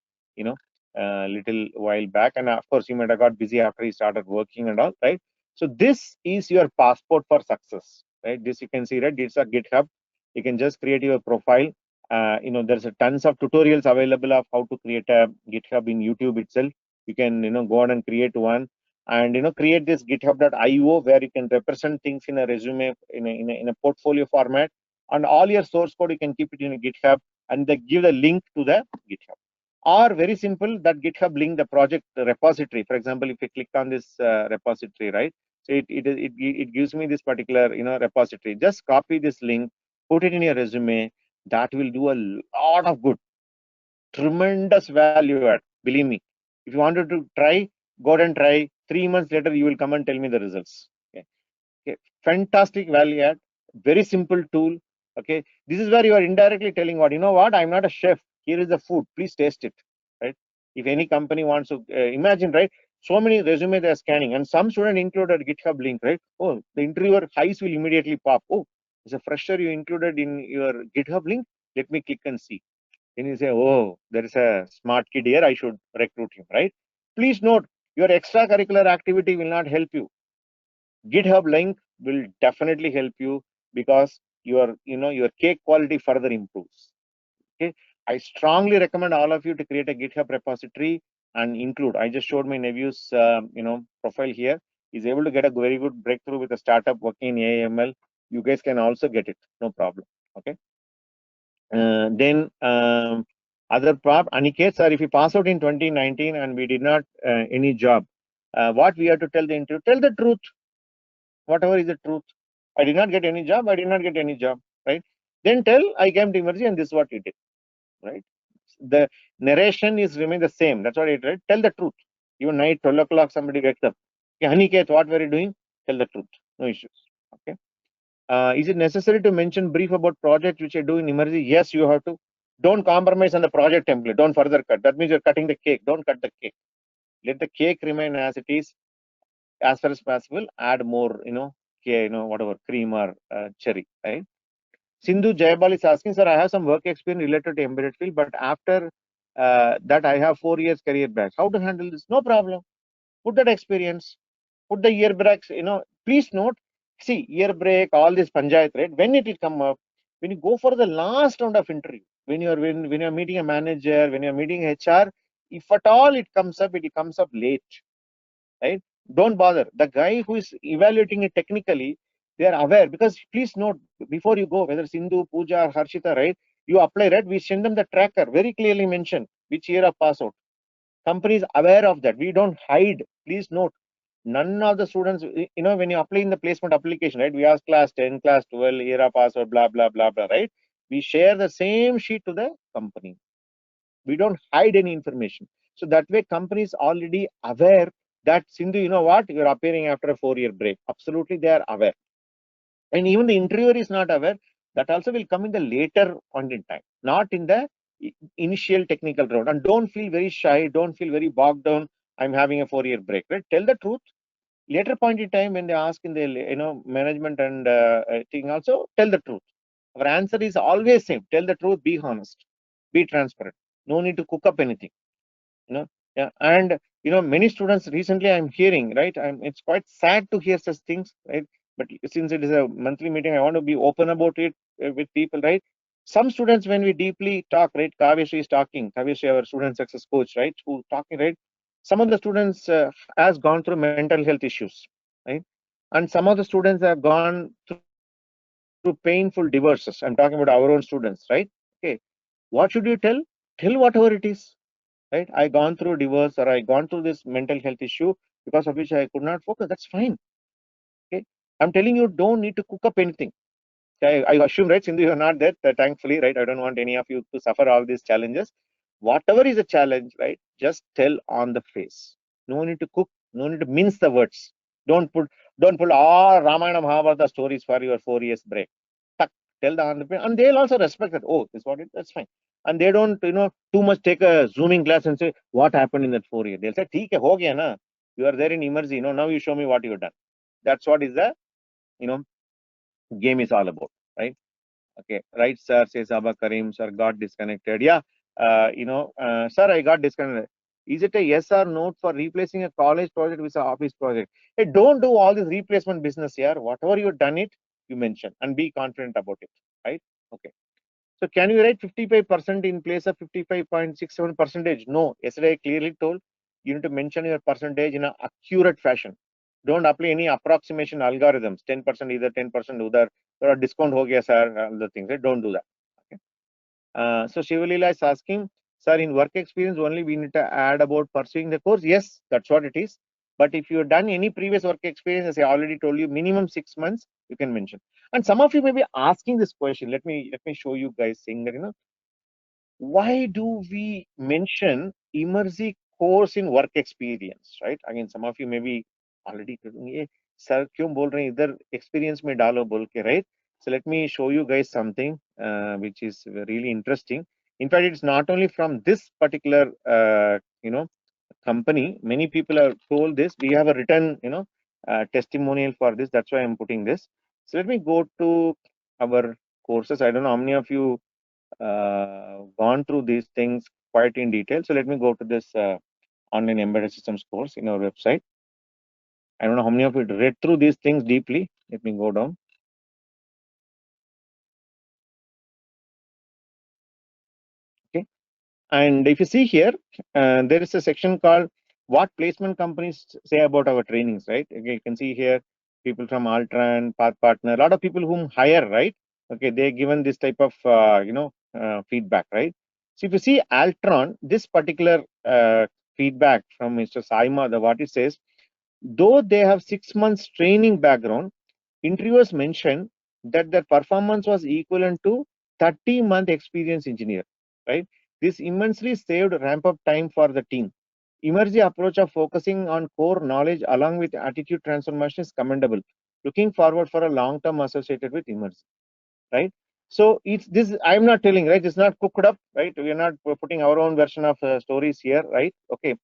little while back, and of course he might have got busy after he started working and all, right? So this is your passport for success, right? This you can see, right? It's a GitHub. You can just create your profile. There's a tons of tutorials available of how to create a GitHub in YouTube itself. You can, go on and create one, and create this GitHub.io where you can represent things in a resume in a portfolio format, and all your source code you can keep it in a GitHub, and they give the link to the GitHub. Or very simple, that GitHub link, the project repository. For example, if you click on this repository, right? So it gives me this particular repository. Just copy this link, put it in your resume. That will do a lot of good, tremendous value add. Believe me. If you wanted to try, go ahead and try. 3 months later, you will come and tell me the results. Okay. Okay. Fantastic value add. Very simple tool. Okay. This is where you are indirectly telling what, what, I'm not a chef. Here is the food. Please taste it. Right. If any company wants to imagine, right? So many resumes they are scanning, and some student included GitHub link, right? Oh, the interviewer eyes will immediately pop. Oh, as a fresher you included in your GitHub link. Let me click and see. Then you say, oh, there is a smart kid here. I should recruit him, right? Please note, your extracurricular activity will not help you. GitHub link will definitely help you, because your cake quality further improves. Okay, I strongly recommend all of you to create a GitHub repository and include. I just showed my nephew's profile here. He's able to get a very good breakthrough with a startup working in AML. You guys can also get it, no problem. Okay. Then other prop, Aniket sir, if you pass out in 2019 and we did not any job, what we have to tell the interview? Tell the truth. Whatever is the truth. I did not get any job. I did not get any job. Right. Then tell I came to emergency and this is what you did. Right. The narration is remain the same. That's what it read. Tell the truth. Even night 12 o'clock somebody wakes up. Okay, Aniket, what were you doing? Tell the truth. No issues. Okay. Is it necessary to mention brief about projects which I do in emergency? Yes, you have to. Don't compromise on the project template. Don't further cut. That means you're cutting the cake. Don't cut the cake. Let the cake remain as it is, as far as possible. Add more, whatever cream or cherry, right? Sindhu Jayabal is asking, sir, I have some work experience related to embedded field, but after that, I have 4 years career break. How to handle this? No problem. Put that experience. Put the year breaks. Please note. See, year break, all this panchayat, right? When it will come up, when you go for the last round of interview, when you're meeting a manager, when you're meeting HR, if at all it comes up, it comes up late, right? Don't bother. The guy who is evaluating it technically, they are aware, because please note, before you go, whether Sindhu, Pooja, or Harshita, right? You apply, right? We send them the tracker, very clearly mentioned which year of pass out. Company is aware of that. We don't hide. Please note, none of the students, when you apply in the placement application, right? We ask class 10, class 12, year of pass out, blah, blah, blah, blah, right? We share the same sheet to the company. We don't hide any information. So that way, companies already aware that Sindhu, you know what, you're appearing after a 4-year break. Absolutely, they are aware. And even the interviewer is not aware. That also will come in the later point in time, not in the initial technical round. And don't feel very shy. Don't feel very bogged down. I'm having a 4-year break. Right? Tell the truth. Later point in time, when they ask in the management and thing, also tell the truth. Our answer is always same. Tell the truth. Be honest. Be transparent. No need to cook up anything. Yeah. And many students recently I'm hearing, right? It's quite sad to hear such things, right? But since it is a monthly meeting, I want to be open about it with people, right? Some students, when we deeply talk, right? Kavyashree is talking. Kavyashree, our student success coach, right? Who talking, right? Some of the students has gone through mental health issues, right? And some of the students have gone through painful divorces. I'm talking about our own students, right? Okay. What should you tell? Tell whatever it is, right? I gone through divorce, or I gone through this mental health issue because of which I could not focus. That's fine. Okay. I'm telling you, don't need to cook up anything. I assume, right, Sindhu, you're not there, thankfully, right? I don't want any of you to suffer all these challenges. Whatever is a challenge, right? Just tell on the face. No need to cook, no need to mince the words. Don't put all Ramayana Mahabharata stories for your 4 years break. Tuck, tell the on the face, and they'll also respect that. Oh, this is what it, that's fine. And they don't, too much take a zooming glass and say, what happened in that 4 years? They'll say, "Theek hai, ho gaya na. You are there in emergency, now you show me what you've done." That's what is the, you know, game is all about, right? Okay, right, sir, says Abba Karim, sir, got disconnected. Yeah, sir, I got disconnected. Is it a yes or no for replacing a college project with an office project? Hey, don't do all this replacement business here. Whatever you've done it, you mention and be confident about it, right? Okay. So can you write 55% in place of 55.67 percentage? No. Yesterday I clearly told you need to mention your percentage in an accurate fashion. Don't apply any approximation algorithms. 10% either, 10% other, or discount ho gaya, sir, other things. Right? Don't do that. Okay. So Shivalila is asking, sir, in work experience only we need to add about pursuing the course. Yes, that's what it is. But if you've done any previous work experience, as I already told you, minimum 6 months, you can mention. And some of you may be asking this question. Let me show you guys saying that, why do we mention immersive course in work experience, right? Again, some of you may be already telling, sir, kyun bol rahe hain, idhar experience mein dalo bol ke, right? So let me show you guys something which is really interesting. In fact, it's not only from this particular, company. Many people have told this. We have a written, testimonial for this. That's why I'm putting this. So let me go to our courses. I don't know how many of you gone through these things quite in detail. So let me go to this online embedded systems course in our website. I don't know how many of you read through these things deeply. Let me go down. Okay. And if you see here, there is a section called what placement companies say about our trainings, right? Okay, you can see here people from Altran, Path Partner, a lot of people whom hire, right? Okay, they're given this type of feedback, right? So if you see Altron, this particular feedback from Mr. Saima, the what it says, though they have 6 months training background, interviewers mentioned that their performance was equivalent to 30-month experienced engineer, right? This immensely saved ramp up time for the team. Emerging approach of focusing on core knowledge along with attitude transformation is commendable. Looking forward for a long term associated with Emerging, right? So it's this. I'm not telling, right? It's not cooked up, right? We are not putting our own version of stories here, right? Okay.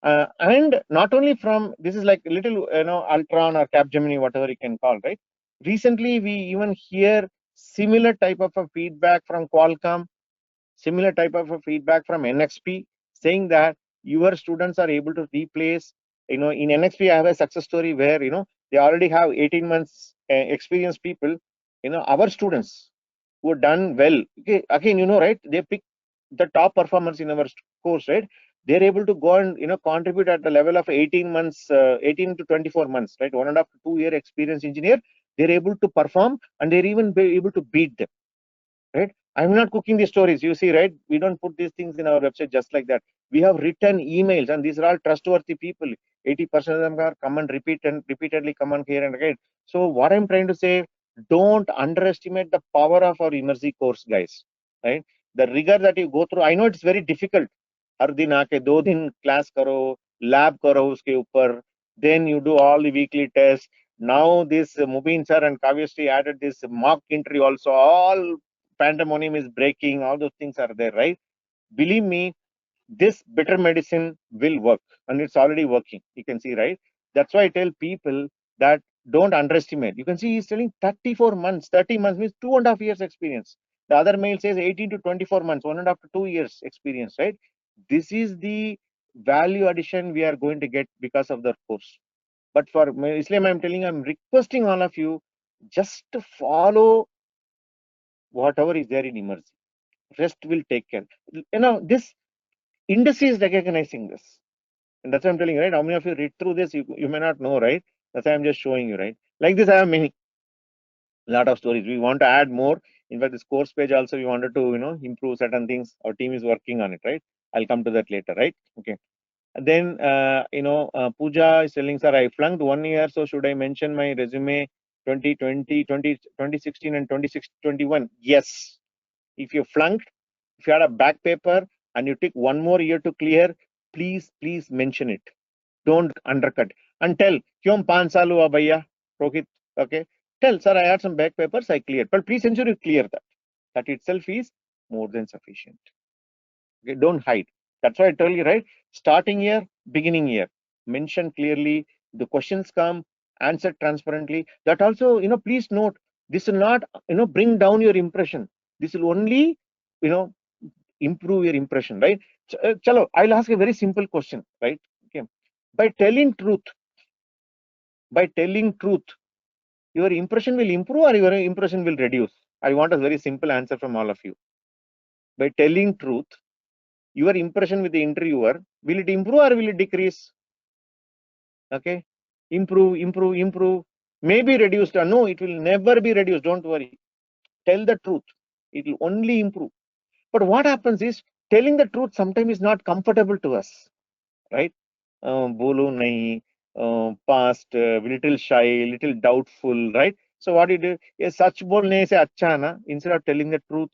And not only from this is like a little Ultron or Capgemini, whatever you can call, right? Recently we even hear similar type of a feedback from Qualcomm, similar type of a feedback from NXP, saying that your students are able to replace, in NXP I have a success story where they already have 18 months experienced people, our students who have done well, okay, again, right, they pick the top performers in our course, right? They're able to go and contribute at the level of 18 months, 18 to 24 months, right? 1.5 to 2 year experienced engineer, they're able to perform and they're even be able to beat them, right? I'm not cooking these stories, you see, right? We don't put these things in our website just like that. We have written emails and these are all trustworthy people. 80% of them are come and repeat and repeatedly come on here and again. So what I'm trying to say, don't underestimate the power of our immersive course, guys, right? The rigor that you go through, I know it's very difficult. हर दिन आके 2 दिन class करो, lab करो उसके ऊपर, then you do all the weekly tests. Now this Mubin sir and Kavyasri added this mock interview also. All pandemonium is breaking. All those things are there, right? Believe me, this bitter medicine will work, and it's already working. You can see, right? That's why I tell people that don't underestimate. You can see he's telling 34 months. 30 months means 2.5 years experience. The other mail says 18 to 24 months, 1.5 to 2 years experience, right? This is the value addition we are going to get because of the course. But for Islam, I'm telling, I'm requesting all of you just to follow whatever is there in immersive. Rest will take care. This industry is recognizing this. And that's what I'm telling you, right? How many of you read through this? You may not know, right? That's why I'm just showing you, right? Like this, I have many, lot of stories. We want to add more. In fact, this course page also, we wanted to, improve certain things. Our team is working on it, right? I'll come to that later, right? Okay. And then, Pooja is telling, sir, I flunked 1 year. So should I mention my resume 2020, 2016 and 2021? Yes. If you flunked, if you had a back paper and you took 1 more year to clear, please mention it. Don't undercut and tell, "Kyom 5 saal hua bhaiya, Rohit?" Okay, tell, "Sir, I had some back papers, I cleared." But please ensure you clear that. That itself is more than sufficient. Okay, don't hide. That's why I tell you, right? Starting year, beginning year, mention clearly. The questions come, answer transparently. That also, please note, this will not, bring down your impression. This will only, you know, improve your impression, right? Chalo, I'll ask a very simple question, right? Okay. By telling truth, your impression will improve or your impression will reduce? I want a very simple answer from all of you. By telling truth, your impression with the interviewer, will it improve or will it decrease? Okay. Improve. Maybe reduced or no, it will never be reduced. Don't worry. Tell the truth. It will only improve. But what happens is telling the truth sometimes is not comfortable to us, right? Bolo nahi, past, little shy, little doubtful, right? So what you do? Yes, such bolne se acha na. Instead of telling the truth,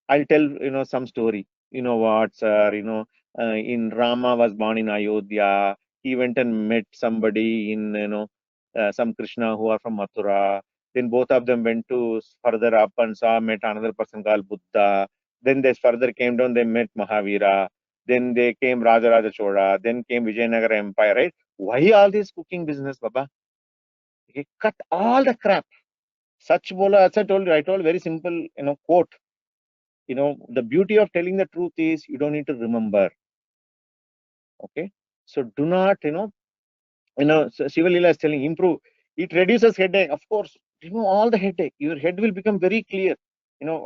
I'll tell some story. You know what, sir? In Rama was born in Ayodhya. He went and met somebody in some Krishna who are from Mathura. Then both of them went to further up and saw met another person called Buddha. Then they further came down. They met Mahavira. Then they came Raja Chola, then came Vijayanagara Empire, right? Why all this cooking business, Baba? Okay, cut all the crap. Such bola, as I told very simple, quote. The beauty of telling the truth is you don't need to remember. Okay. So do not, so Shiva Leela is telling improve. It reduces headache. Of course, remove all the headache. Your head will become very clear.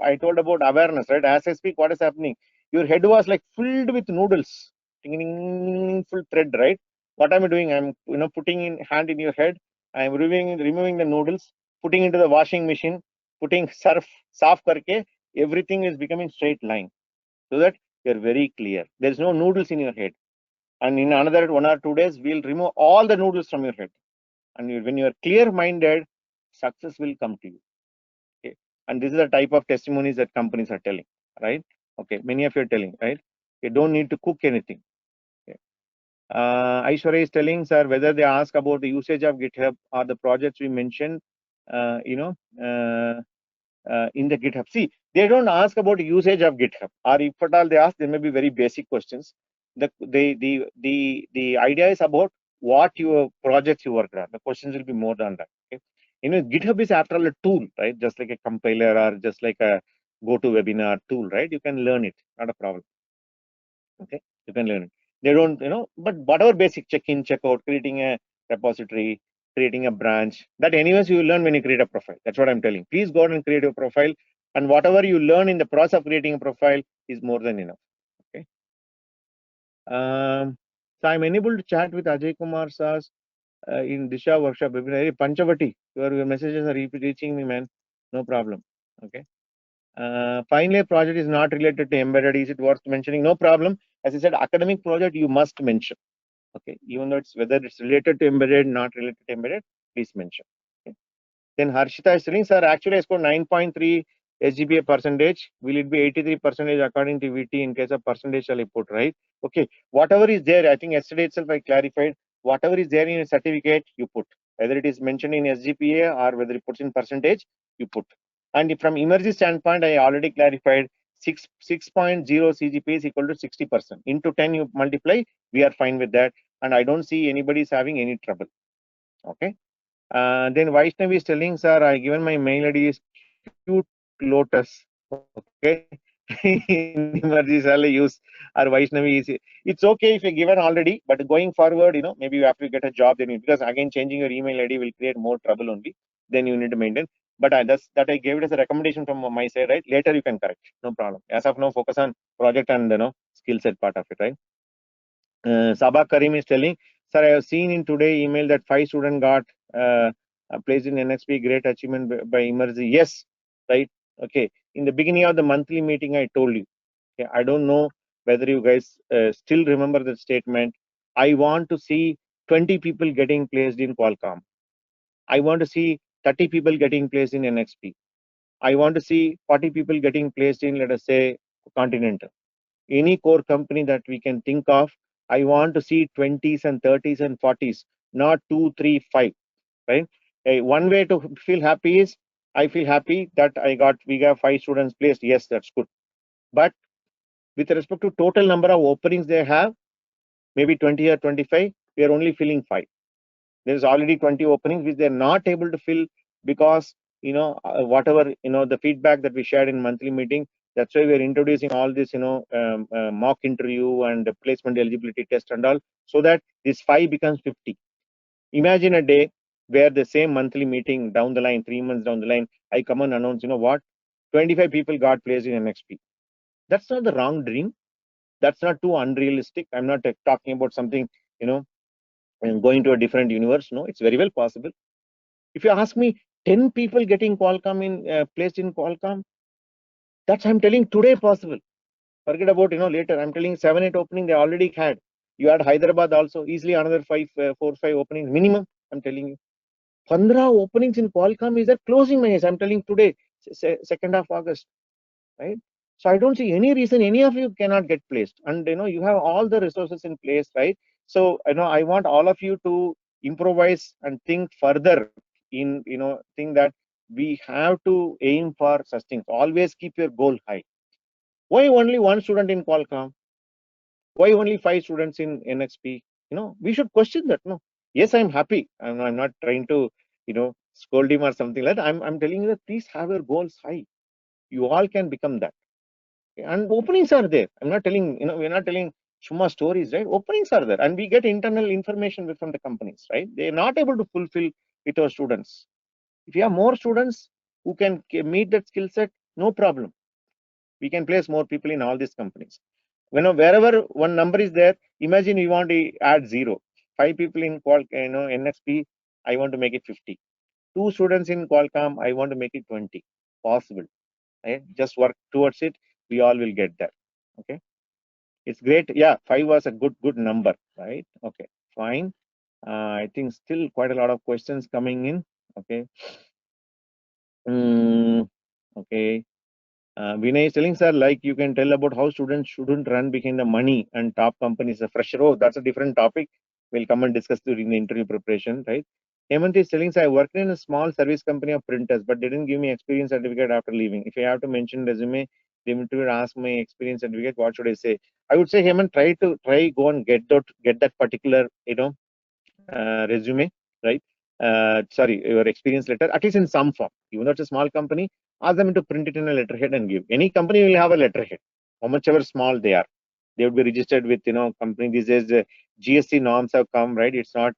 I told about awareness, right? As I speak, what is happening? Your head was like filled with noodles, full thread, right? What am I doing? I'm putting in hand in your head. I'm removing the noodles, putting into the washing machine, putting surf, saaf karke, everything is becoming straight line, so that you're very clear. There's no noodles in your head. And in another 1 or 2 days, we'll remove all the noodles from your head. And when you are clear-minded, success will come to you. Okay. And this is the type of testimonies that companies are telling, right? Okay. Many of you are telling, right? You don't need to cook anything. Okay. Aishwarya is telling, sir, whether they ask about the usage of GitHub or the projects we mentioned, uh, you know, uh, in the GitHub. See, they don't ask about usage of GitHub, or if at all they ask, they may be very basic questions. The idea is about what your projects you worked on. The questions will be more than that. Okay? GitHub is after all a tool, right? Just like a compiler or just like a GoToWebinar tool, right? You can learn it, not a problem. Okay, you can learn it. They don't, but whatever basic check-in, check-out, creating a repository, creating a branch, that anyways you will learn when you create a profile. That's what I'm telling. Please go out and create a profile, and whatever you learn in the process of creating a profile is more than enough. Okay. So I'm enabled to chat with Jayakumar Sas in DISHA workshop webinar. Hey, Panchavati, your messages are reaching me, man. No problem. Okay. Finally, a project is not related to embedded. Is it worth mentioning? No problem. As I said, academic project you must mention. Okay, even though it's whether it's related to embedded, not related to embedded, please mention. Okay. Then Harshita is telling, sir, actually I scored 9.3 SGPA percentage. Will it be 83 percentage according to VT in case of percentage shall I put, right? Okay, whatever is there, I think yesterday itself I clarified, whatever is there in a certificate, you put. Whether it is mentioned in SGPA or whether it puts in percentage, you put. And from emerging standpoint, I already clarified 6.0 CGPA is equal to 60%. Into 10 you multiply, we are fine with that. And I don't see anybody is having any trouble. Okay. Then Vaishnavi is telling, sir, I given my mail ID is cute lotus. Okay. In emergencies, I'll use or Vaishnavi is it's okay if you're given already, but going forward, maybe you have to get a job then because again changing your email ID will create more trouble only. Then you need to maintain. But that I gave it as a recommendation from my side, right? Later you can correct, no problem. As of now, focus on project and skill set part of it, right? Sabah Karim is telling, sir, I have seen in today email that 5 students got placed in NXP. Great achievement by Emergy. Yes, right. Okay. In the beginning of the monthly meeting, I told you. Okay, I don't know whether you guys still remember the statement. I want to see 20 people getting placed in Qualcomm. I want to see 30 people getting placed in NXP. I want to see 40 people getting placed in, let us say, Continental. Any core company that we can think of, I want to see 20s and 30s and 40s, not 2, 3, 5, right? One way to feel happy is I feel happy that we got 5 students placed. Yes, that's good. But with respect to total number of openings they have, maybe 20 or 25, we are only filling 5. There is already 20 openings which they are not able to fill because whatever the feedback that we shared in monthly meeting. That's why we are introducing all this mock interview and the placement eligibility test and all, so that this 5 becomes 50. Imagine a day where the same monthly meeting down the line, 3 months down the line, I come and announce, 25 people got placed in NXP. That's not the wrong dream. That's not too unrealistic. I'm not talking about something and going to a different universe. No, it's very well possible. If you ask me, 10 people getting Qualcomm placed in Qualcomm, that's I'm telling today possible. Forget about later. I'm telling 7, 8 opening they already had. You had Hyderabad also easily another 5, 4, 5 openings minimum. I'm telling you, 15 openings in Qualcomm is at closing my eyes. I'm telling today, 2nd of August, right? So I don't see any reason any of you cannot get placed, and you have all the resources in place, right? So I want all of you to improvise and think further in think that we have to aim for such things. Always keep your goal high. Why only 1 student in Qualcomm? Why only 5 students in NXP? We should question that. No, yes, I'm happy. I'm not trying to scold him or something like that. I'm telling you that please have your goals high. You all can become that. And openings are there. I'm not telling, we're not telling Shuma stories, right? Openings are there, and we get internal information from the companies, right? They're not able to fulfill with our students. If you have more students who can meet that skill set, no problem. We can place more people in all these companies. Wherever one number is there, imagine you want to add 0. 5 people in NXP, I want to make it 50. 2 students in Qualcomm, I want to make it 20. Possible. Right? Just work towards it. We all will get there. Okay. It's great. Yeah, 5 was a good number, right? Okay, fine. I think still quite a lot of questions coming in. Okay. Okay. Vinay is telling, sir, like you can tell about how students shouldn't run behind the money and top companies. A fresher, oh, that's a different topic. We'll come and discuss during the interview preparation, right? Hemant is telling, sir, I worked in a small service company of printers, but they didn't give me experience certificate after leaving. If I have to mention resume, the interviewer ask my experience certificate. What should I say? I would say, Hemant, try go and get that particular, resume, right? Sorry, your experience letter, at least in some form. Even though it's a small company, ask them to print it in a letterhead and give. Any company will have a letterhead, how much ever small they are. They would be registered with, company. These days, GST norms have come, right? It's not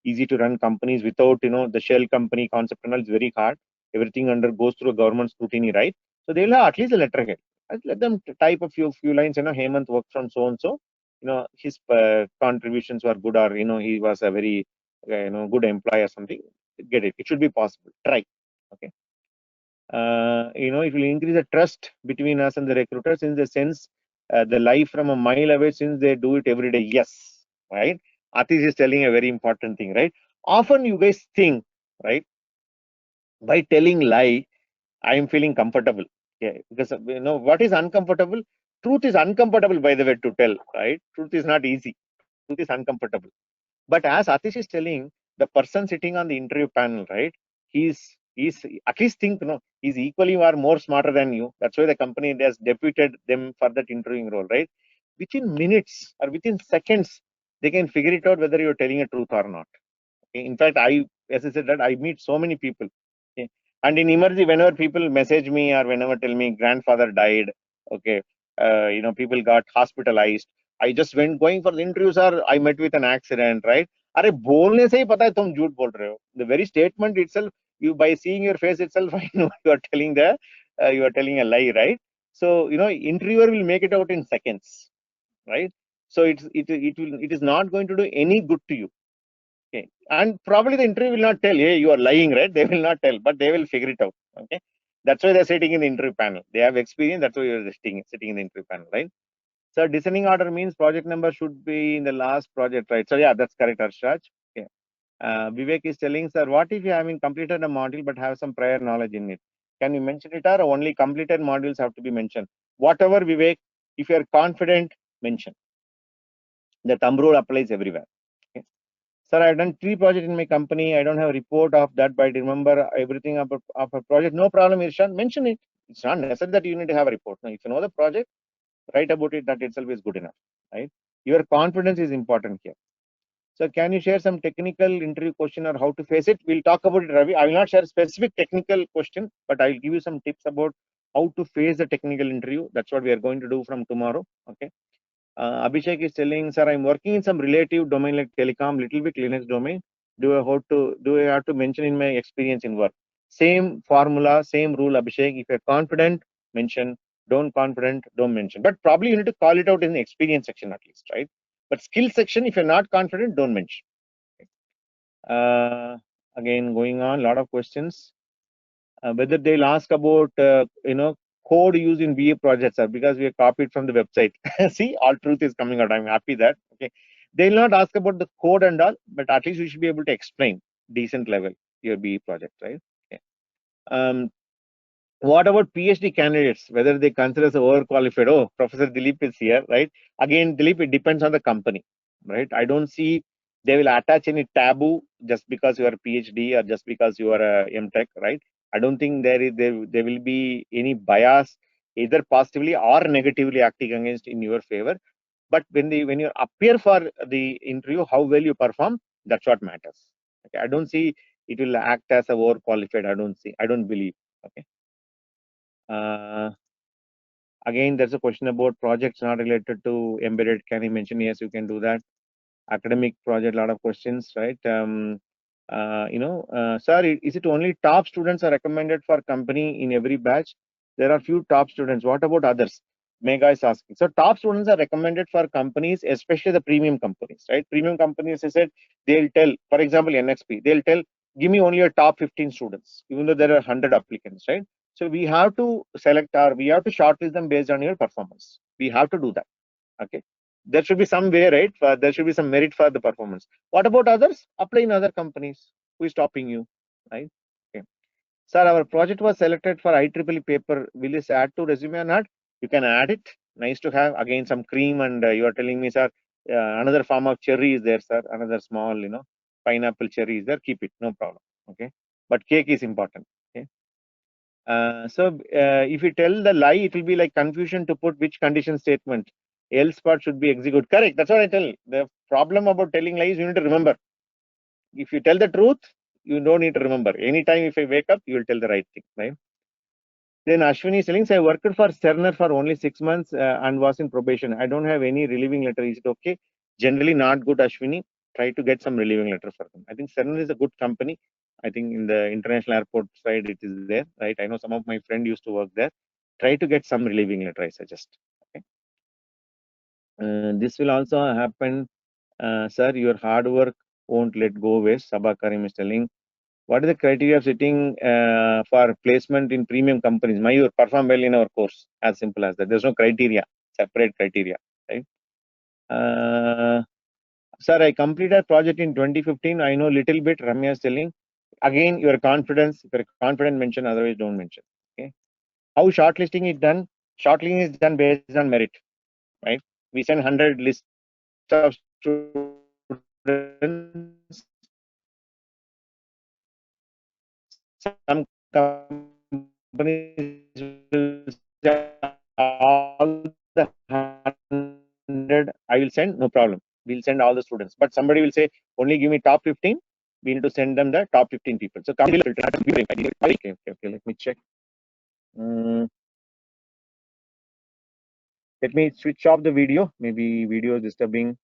easy to run companies without, the shell company concept and all. It's very hard. Everything goes through a government scrutiny, right? So they'll have at least a letterhead. Let them type a few lines. Hemant worked from so and so. His contributions were good, or he was a very good employee or something. Get it. It should be possible. Try. Okay. It will increase the trust between us and the recruiters in the sense the life from a mile away, since they do it every day. Yes, right. Atish is telling a very important thing, right? Often you guys think, right, by telling lie, I am feeling comfortable. Yeah, because what is uncomfortable? Truth is uncomfortable, by the way, to tell, right? Truth is not easy. Truth is uncomfortable. But as Atish is telling, the person sitting on the interview panel, right? He's at least think, he's equally or more smarter than you. That's why the company has deputed them for that interviewing role, right? Within minutes or within seconds, they can figure it out whether you're telling a truth or not. In fact, as I said, that I meet so many people. Okay. And in emergency, whenever people message me or whenever tell me grandfather died, okay, people got hospitalized. I just went going for the interviews, or I met with an accident, right? अरे बोलने से ही पता है तुम झूठ बोल रहे हो. The very statement itself, you by seeing your face itself, I know you are telling a lie, right? So interviewer will make it out in seconds, right? So it is not going to do any good to you. Okay. And probably the interview will not tell, hey, you are lying, right? They will not tell, but they will figure it out. Okay. That's why they're sitting in the interview panel. They have experience. That's why you're sitting in the interview panel, right? So descending order means project number should be in the last project, right? So yeah, that's correct, Arshaj. Okay. Vivek is telling, sir, what if you haven't completed a module but have some prior knowledge in it? Can you mention it, or only completed modules have to be mentioned? Whatever, Vivek, if you are confident, mention. The thumb rule applies everywhere. Okay. Sir, I've done 3 projects in my company. I don't have a report of that, but I remember everything of a project. No problem, Irshan. Mention it. It's not necessary that you need to have a report. Now, if you know the project, write about it. That itself is good enough, right? Your confidence is important here. So, can you share some technical interview question or how to face it? We'll talk about it, Ravi. I will not share specific technical question, but I'll give you some tips about how to face the technical interview. That's what we are going to do from tomorrow. Okay. Abhishek is telling, sir, I'm working in some relative domain like telecom, little bit Linux domain. Do I have to mention in my experience in work? Same formula, same rule, Abhishek. If you're confident, mention. Don't confident, don't mention. But probably you need to call it out in the experience section at least, right? But skill section, if you're not confident, don't mention. Again, going on, a lot of questions. Whether they'll ask about code used in BA projects, are because we have copied from the website. See, all truth is coming out. I'm happy that. Okay, they'll not ask about the code and all, but at least we should be able to explain decent level your BA project, right? Okay. What about PhD candidates? Whether they consider as overqualified? Oh, Professor Dilip is here, right? Again, Dilip, it depends on the company, right? I don't see they will attach any taboo just because you are a PhD or just because you are a MTech, right? I don't think there will be any bias either positively or negatively acting against in your favor. But when you appear for the interview, how well you perform, that's what matters. Okay, I don't see it will act as a overqualified. I don't believe. Okay. Again, there's a question about projects not related to embedded. Can you mention? Yes, you can do that. Academic project, a lot of questions, right? Sir, is it only top students are recommended for company in every batch? There are few top students. What about others? Mega is asking. So top students are recommended for companies, especially the premium companies, right? Premium companies, I said, they'll tell, for example, NXP, they'll tell, give me only your top 15 students, even though there are 100 applicants, right? So we have to we have to shortlist them based on your performance. We have to do that. Okay. There should be some way, right? There should be some merit for the performance. What about others? Apply in other companies. Who is stopping you, right? Okay. Sir, our project was selected for IEEE paper. Will this add to resume or not? You can add it. Nice to have. Again, some cream, and you are telling me, sir, another form of cherry is there, sir. Another small, pineapple cherry is there. Keep it, no problem. Okay. But cake is important. Okay. If you tell the lie, it will be like confusion to put which condition statement. Else part should be execute. Correct. That's what I tell. The problem about telling lies, you need to remember. If you tell the truth, you don't need to remember. Anytime if I wake up, you will tell the right thing, right? Then Ashwini is telling, I worked for Cerner for only 6 months and was in probation. I don't have any relieving letter. Is it okay? Generally not good, Ashwini. Try to get some relieving letter for them. I think Cerner is a good company. I think in the international airport side, it is there, right? I know some of my friend used to work there. Try to get some relieving letter, I suggest. Okay. This will also happen. Sir, your hard work won't let go waste. Sabha Karim is telling. What is the criteria of sitting for placement in premium companies? Mayur, perform well in our course. As simple as that. There's no criteria, separate criteria, right? Sir, I completed a project in 2015. I know little bit. Ramya is telling. Again, your confidence. If you're confident, mention. Otherwise, don't mention. Okay. How shortlisting is done? Shortlisting is done based on merit, right? We send 100 list of students. Some companies will say all the 100 I will send, no problem. We'll send all the students. But somebody will say, only give me top 15. We need to send them the top 15 people. So company will filter. Okay, let me check. Let me switch off the video. Maybe video is disturbing.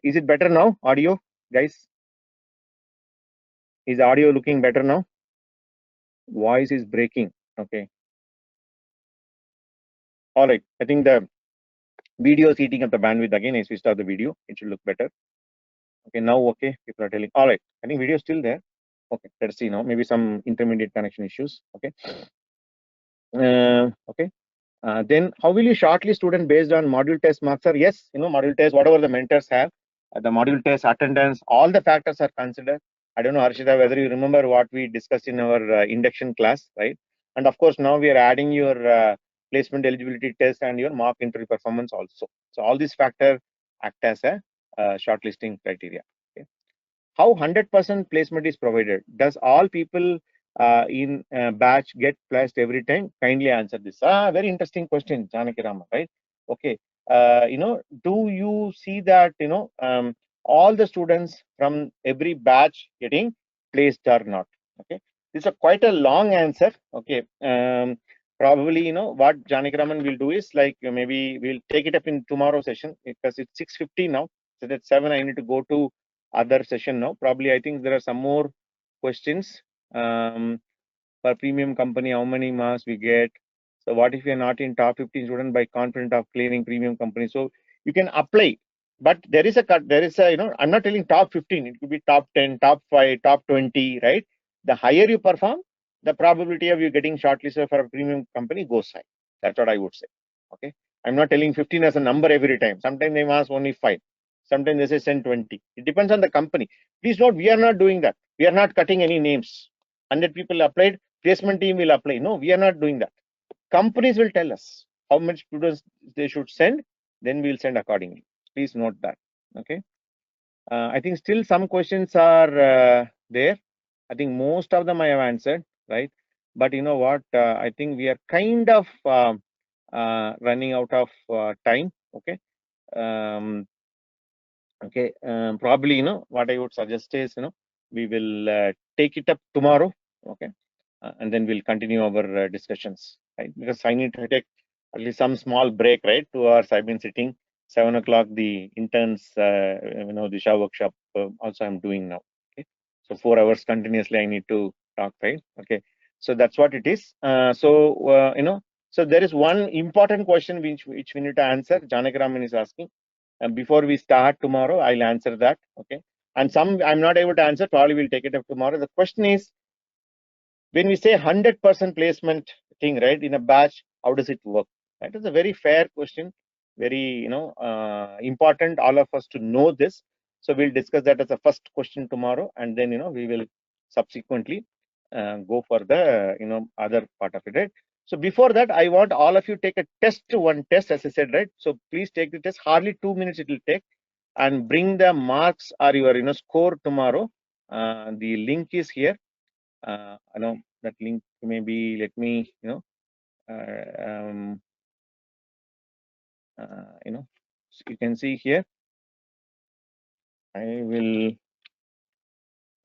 Is it better now? Audio, guys? Is audio looking better now? Voice is breaking. Okay. All right. I think the video is eating up the bandwidth again. I switched off the video. It should look better. Okay. Now, okay. People are telling. All right. I think video is still there. Okay. Let's see now. Maybe some intermediate connection issues. Okay. Okay. Then how will you shortlist student based on module test marks? Sir, yes, module test, whatever the mentors have, the module test, attendance, all the factors are considered. I don't know, Harshita, whether you remember what we discussed in our induction class, right? And of course, now we are adding your placement eligibility test and your mock interview performance also. So all these factors act as a shortlisting criteria. Okay. How 100% placement is provided? Does all people in batch get placed every time? Kindly answer this. Very interesting question, Janaki Rama, right? Okay. Do you see that, all the students from every batch getting placed or not? Okay. This is quite a long answer. Okay. Probably, what Janaki Raman will do is like, maybe we'll take it up in tomorrow session because it's 6:50 now. So that's 7. I need to go to other session now. Probably, I think there are some more questions. For premium company, how many marks we get? So what if you're not in top 15 student by confident of clearing premium company? So you can apply, but there is a cut. There is a, I'm not telling top 15. It could be top 10, top 5, top 20, right? The higher you perform, the probability of you getting shortlisted for a premium company goes high. That's what I would say. Okay. I'm not telling 15 as a number every time. Sometimes they ask only 5. Sometimes they say send 20. It depends on the company. Please note, we are not doing that. We are not cutting any names. 100 people applied, placement team will apply. No, we are not doing that. Companies will tell us how many students they should send, then we will send accordingly. Please note that. Okay. I think still some questions are there. I think most of them I have answered, right? But you know what? I think we are kind of running out of time. Okay. Okay. Probably, what I would suggest is, we will take it up tomorrow. Okay. And then we'll continue our discussions, right? Because I need to take at least some small break, right? 2 hours I've been sitting. 7 o'clock, the interns, DISHA workshop also I'm doing now. Okay. So 4 hours continuously I need to talk, right? Okay. So that's what it is. So there is one important question which we need to answer. Janakaraman is asking. And before we start tomorrow, I'll answer that. Okay. And some I'm not able to answer. Probably we'll take it up tomorrow. The question is, when we say 100% placement thing, right, in a batch, how does it work? That is a very fair question. Very, important. All of us to know this. So we'll discuss that as a first question tomorrow, and then we will subsequently go for the other part of it, right? So before that, I want all of you take a test, one test, as I said, right? So please take the test. Hardly 2 minutes it will take, and bring the marks or your score tomorrow. The link is here. I know that link. Maybe let me uh, um, so you can see here. I will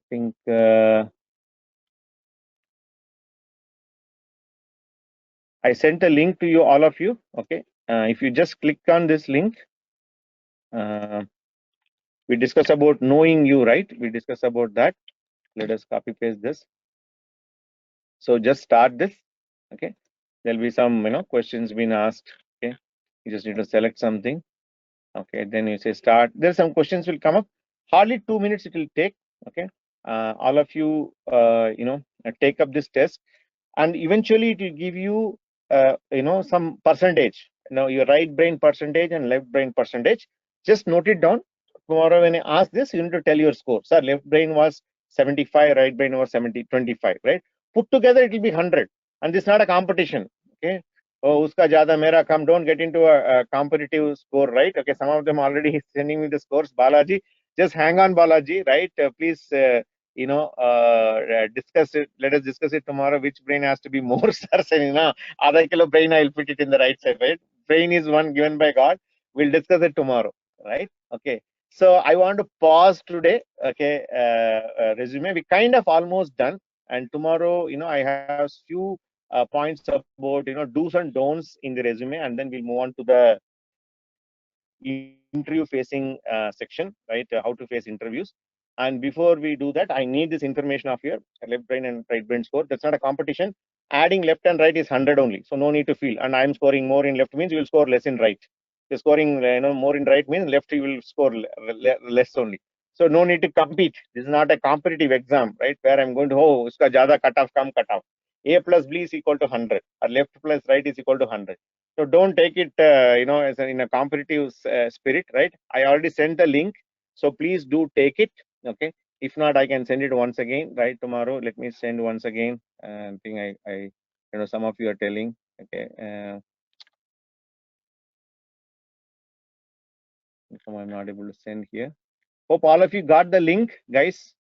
think. I sent a link to you, all of you. Okay. If you just click on this link, we discuss about knowing you, right? We discuss about that. Let us copy paste this. So just start this. Okay. There'll be some questions being asked. Okay. You just need to select something. Okay. Then you say start. There's some questions will come up. Hardly 2 minutes it will take. Okay. All of you, take up this test, and eventually it will give you some percentage, your right brain percentage and left brain percentage. Just note it down. Tomorrow when I ask this, you need to tell your score. Sir, left brain was 75, right brain was 25, right? Put together it will be 100, and this is not a competition. Okay. Oh, uska jada mera kam. Don't get into a competitive score, right? Okay, some of them already sending me the scores. Balaji, just hang on, Balaji, right? Please discuss it. Let us discuss it tomorrow. Which brain has to be more certain? Adha kilo brain, I'll put it in the right side, right? Brain is one given by God. We'll discuss it tomorrow, right? Okay. So I want to pause today. Okay. Resume. We kind of almost done. And tomorrow, I have few points about do's and don'ts in the resume, and then we'll move on to the interview facing section, right? How to face interviews. And before we do that, I need this information of your left brain and right brain score. That's not a competition. Adding left and right is 100 only, so no need to feel. And I'm scoring more in left means you will score less in right. You're scoring more in right means left you will score less only. So no need to compete. This is not a competitive exam, right? Where I'm going to uska jada cutoff, come cutoff. A plus B is equal to 100, or left plus right is equal to 100. So don't take it, as in a competitive spirit, right? I already sent the link, so please do take it. Okay. If not, I can send it once again, right? Tomorrow, let me send once again. I think some of you are telling. Okay. I'm not able to send here. Hope all of you got the link, guys.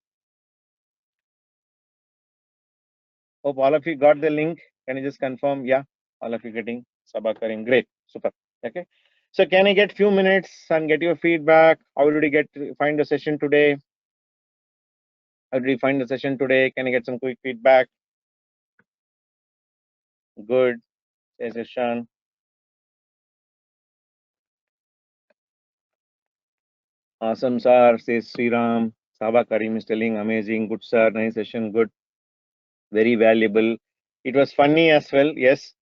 Hope all of you got the link. Can you just confirm? Yeah, all of you getting Sabha Karim. Great, super. Okay. So can I get few minutes and get your feedback? How did you find the session today? How did you find the session today? Can I get some quick feedback? Good. Says Ishan. Awesome, sir. Says Sriram. Sabha Karim is telling amazing. Good, sir. Nice session. Good. Very valuable. It was funny as well. Yes.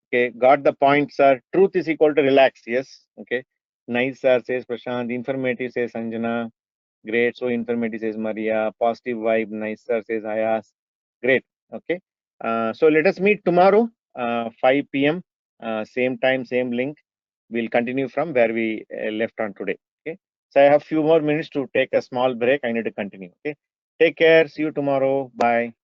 Okay. Got the point, sir. Truth is equal to relax. Yes. Okay. Nice, sir. Says Prashant. Informative, says Sanjana. Great. So informative, says Maria. Positive vibe. Nice, sir. Says Ayas. Great. Okay. So let us meet tomorrow, 5 p.m. Same time, same link. We'll continue from where we left on today. Okay. So I have few more minutes to take a small break. I need to continue. Okay. Take care. See you tomorrow. Bye.